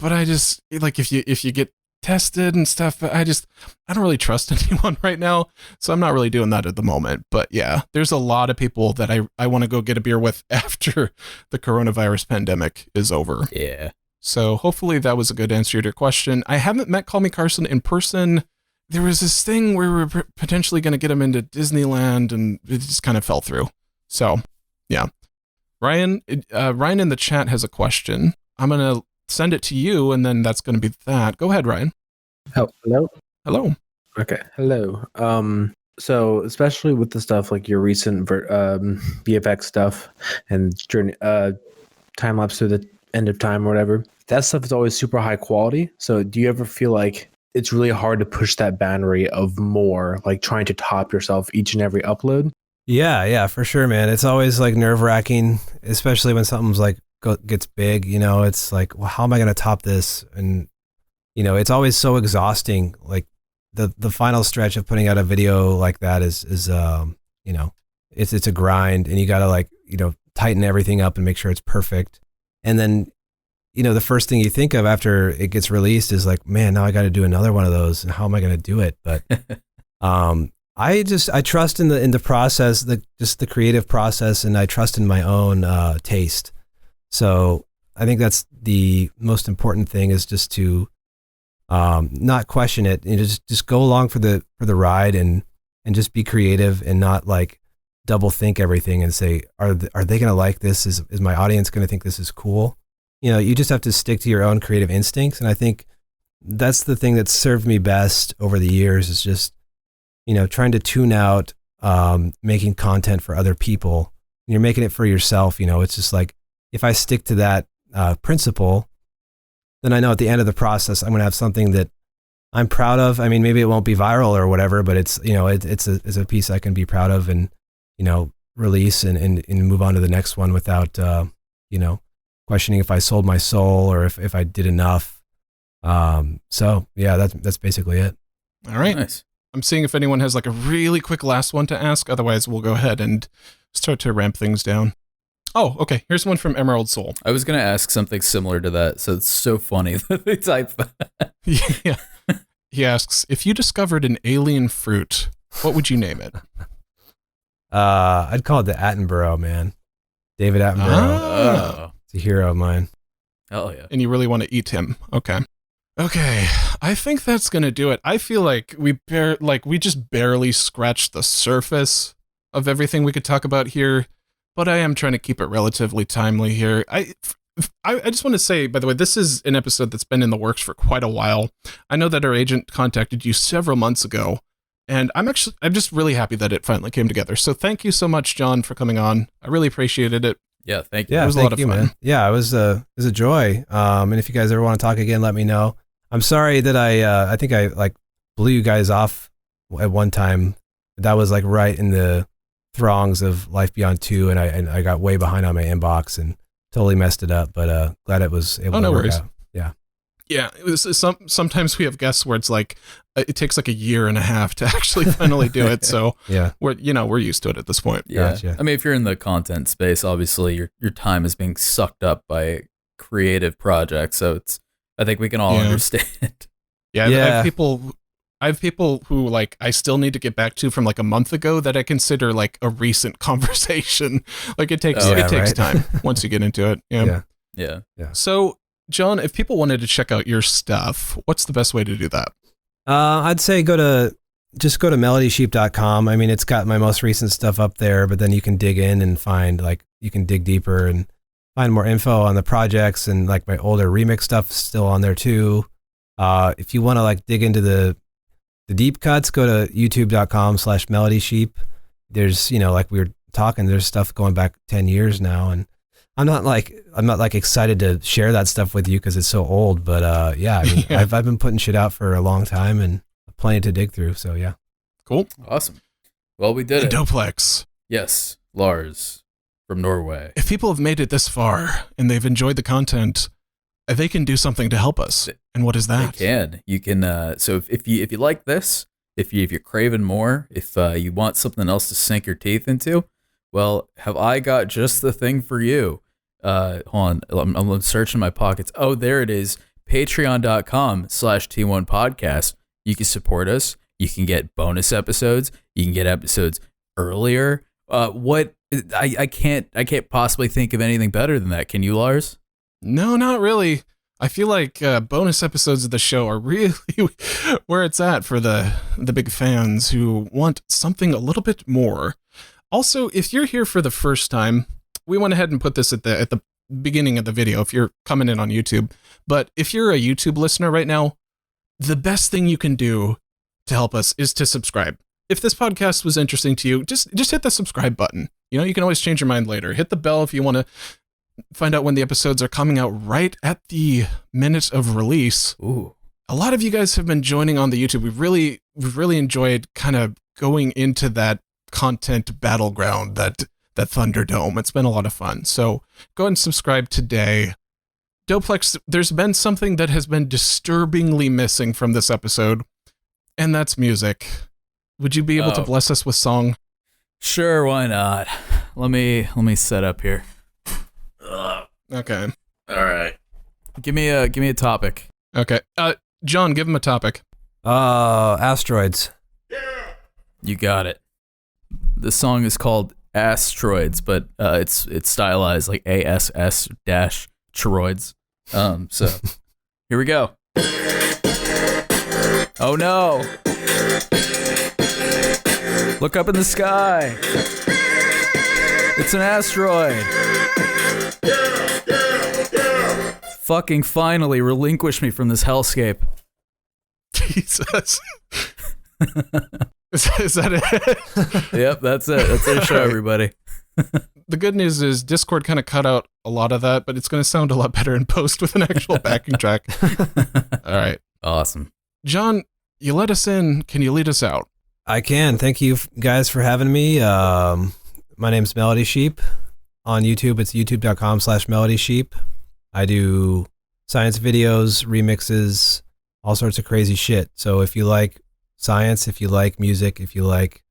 but I just like if you get tested and stuff, but I don't really trust anyone right now, so I'm not really doing that at the moment. But yeah, there's a lot of people that I want to go get a beer with after the coronavirus pandemic is over. Yeah. So hopefully that was a good answer to your question. I haven't met Call Me Carson in person. There was this thing where we were potentially going to get him into Disneyland, and it just kind of fell through. So, yeah. Ryan in the chat has a question. I'm going to send it to you, and then that's going to be that. Go ahead, Ryan. Oh, hello? Hello. Okay, hello. So, especially with the stuff like your recent VFX stuff and journey, time-lapse to the end of time or whatever, that stuff is always super high quality. So, do you ever feel like it's really hard to push that boundary of more, like trying to top yourself each and every upload? Yeah, for sure, man. It's always like nerve-wracking, especially when something's like gets big, it's like, well, how am I going to top this? And, it's always so exhausting. Like the final stretch of putting out a video like that is it's a grind, and you got to tighten everything up and make sure it's perfect. And then, the first thing you think of after it gets released is like, man, now I got to do another one of those, and how am I going to do it? But I trust in the process, the creative process, and I trust in my own taste. So I think that's the most important thing, is just to not question it, and just go along for the ride, and just be creative, and not like double think everything and say, are they going to like this? Is my audience going to think this is cool? You just have to stick to your own creative instincts. And I think that's the thing that's served me best over the years, is just, trying to tune out making content for other people. You're making it for yourself. It's just like, if I stick to that principle, then I know at the end of the process, I'm going to have something that I'm proud of. I mean, maybe it won't be viral or whatever, but it's, it's a piece I can be proud of, and, release and move on to the next one without, questioning if I sold my soul or if I did enough. So yeah, that's basically it. All right. Nice. I'm seeing if anyone has like a really quick last one to ask. Otherwise, we'll go ahead and start to ramp things down. Oh, okay. Here's one from Emerald Soul. I was going to ask something similar to that, so it's so funny that they type that. Yeah. He asks, if you discovered an alien fruit, what would you name it? I'd call it the Attenborough, man. David Attenborough. Oh. It's a hero of mine. Hell yeah. And you really want to eat him. Okay. I think that's going to do it. I feel like we just barely scratched the surface of everything we could talk about here, but I am trying to keep it relatively timely here. I just want to say, by the way, this is an episode that's been in the works for quite a while. I know that our agent contacted you several months ago, and I'm just really happy that it finally came together. So thank you so much, John, for coming on. I really appreciated it. Yeah, thank you. Yeah, it was a lot of fun. Man. Yeah, it was a joy. And if you guys ever want to talk again, let me know. I'm sorry that I think I like blew you guys off at one time. That was like right in the throngs of Life Beyond 2, and I got way behind on my inbox and totally messed it up. But glad it was able to work out. Yeah. Yeah, it was sometimes we have guests where it's like it takes like a year and a half to actually finally do it. So yeah, we're used to it at this point. Yeah. Gotcha. I mean, if you're in the content space, obviously your time is being sucked up by creative projects. So I think we can all understand. Yeah, I have I have people who like I still need to get back to from like a month ago that I consider like a recent conversation. Like it takes time once you get into it. Yeah. So, John, if people wanted to check out your stuff, what's the best way to do that? I'd say go to melodysheep.com. I mean, it's got my most recent stuff up there, but then you can dig in and find you can dig deeper and find more info on the projects, and like my older remix stuff is still on there too. If you want to like dig into the deep cuts, go to youtube.com/melodysheep. There's, like we were talking, there's stuff going back 10 years now, and I'm not excited to share that stuff with you because it's so old, but I mean, I've been putting shit out for a long time and plenty to dig through. So yeah. Cool. Awesome. Well, we did it. Doplex. Yes. Lars from Norway. If people have made it this far and they've enjoyed the content, they can do something to help us. And what is that? They can. You can. So if you like this, if you're craving more, if you want something else to sink your teeth into, well, have I got just the thing for you? Hold on, I'm searching my pockets. Oh, there it is. Patreon.com/T1 podcast. You can support us. You can get bonus episodes. You can get episodes earlier. I can't possibly think of anything better than that. Can you, Lars? No, not really. I feel like bonus episodes of the show are really where it's at for the big fans who want something a little bit more. Also, if you're here for the first time, we went ahead and put this at the beginning of the video if you're coming in on YouTube. But if you're a YouTube listener right now, the best thing you can do to help us is to subscribe. If this podcast was interesting to you, just hit the subscribe button. You can always change your mind later. Hit the bell if you want to find out when the episodes are coming out right at the minute of release. Ooh. A lot of you guys have been joining on the YouTube. We've really enjoyed kind of going into that content battleground, that Thunderdome. It's been a lot of fun. So go ahead and subscribe today. Doplex, there's been something that has been disturbingly missing from this episode, and that's music. Would you be able to bless us with song? Sure, why not? Let me set up here. Okay. All right. Give me a topic. Okay. John, give him a topic. Asteroids. You got it. The song is called Asteroids, but it's stylized like ASS-Troids. So here we go. Oh no! Look up in the sky. It's an asteroid. Fucking finally relinquish me from this hellscape. Jesus. Is that it? Yep, that's it. That's the show, everybody. The good news is Discord kind of cut out a lot of that, but it's going to sound a lot better in post with an actual backing track. All right. Awesome. John, you let us in. Can you lead us out? I can. Thank you guys for having me. My name's Melodysheep. On YouTube, it's youtube.com/Melodysheep. I do science videos, remixes, all sorts of crazy shit. So if you like science, if you like music, if you like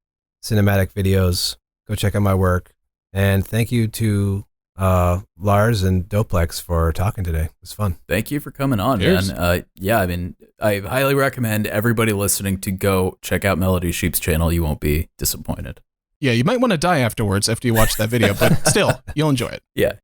cinematic videos, go check out my work. And thank you to Lars and Doplex for talking today. It was fun. Thank you for coming on, man. I mean, I highly recommend everybody listening to go check out Melodysheep's channel. You won't be disappointed. Yeah, you might want to die afterwards after you watch that video, but still, you'll enjoy it. Yeah.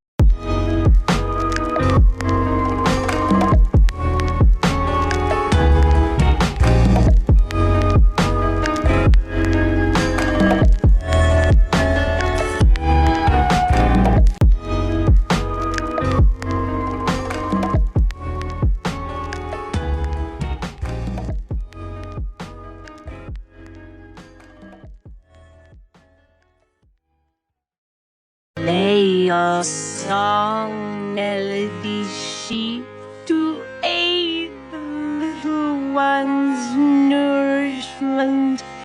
Play your song, Melodysheep, to aid the little one's nourishment.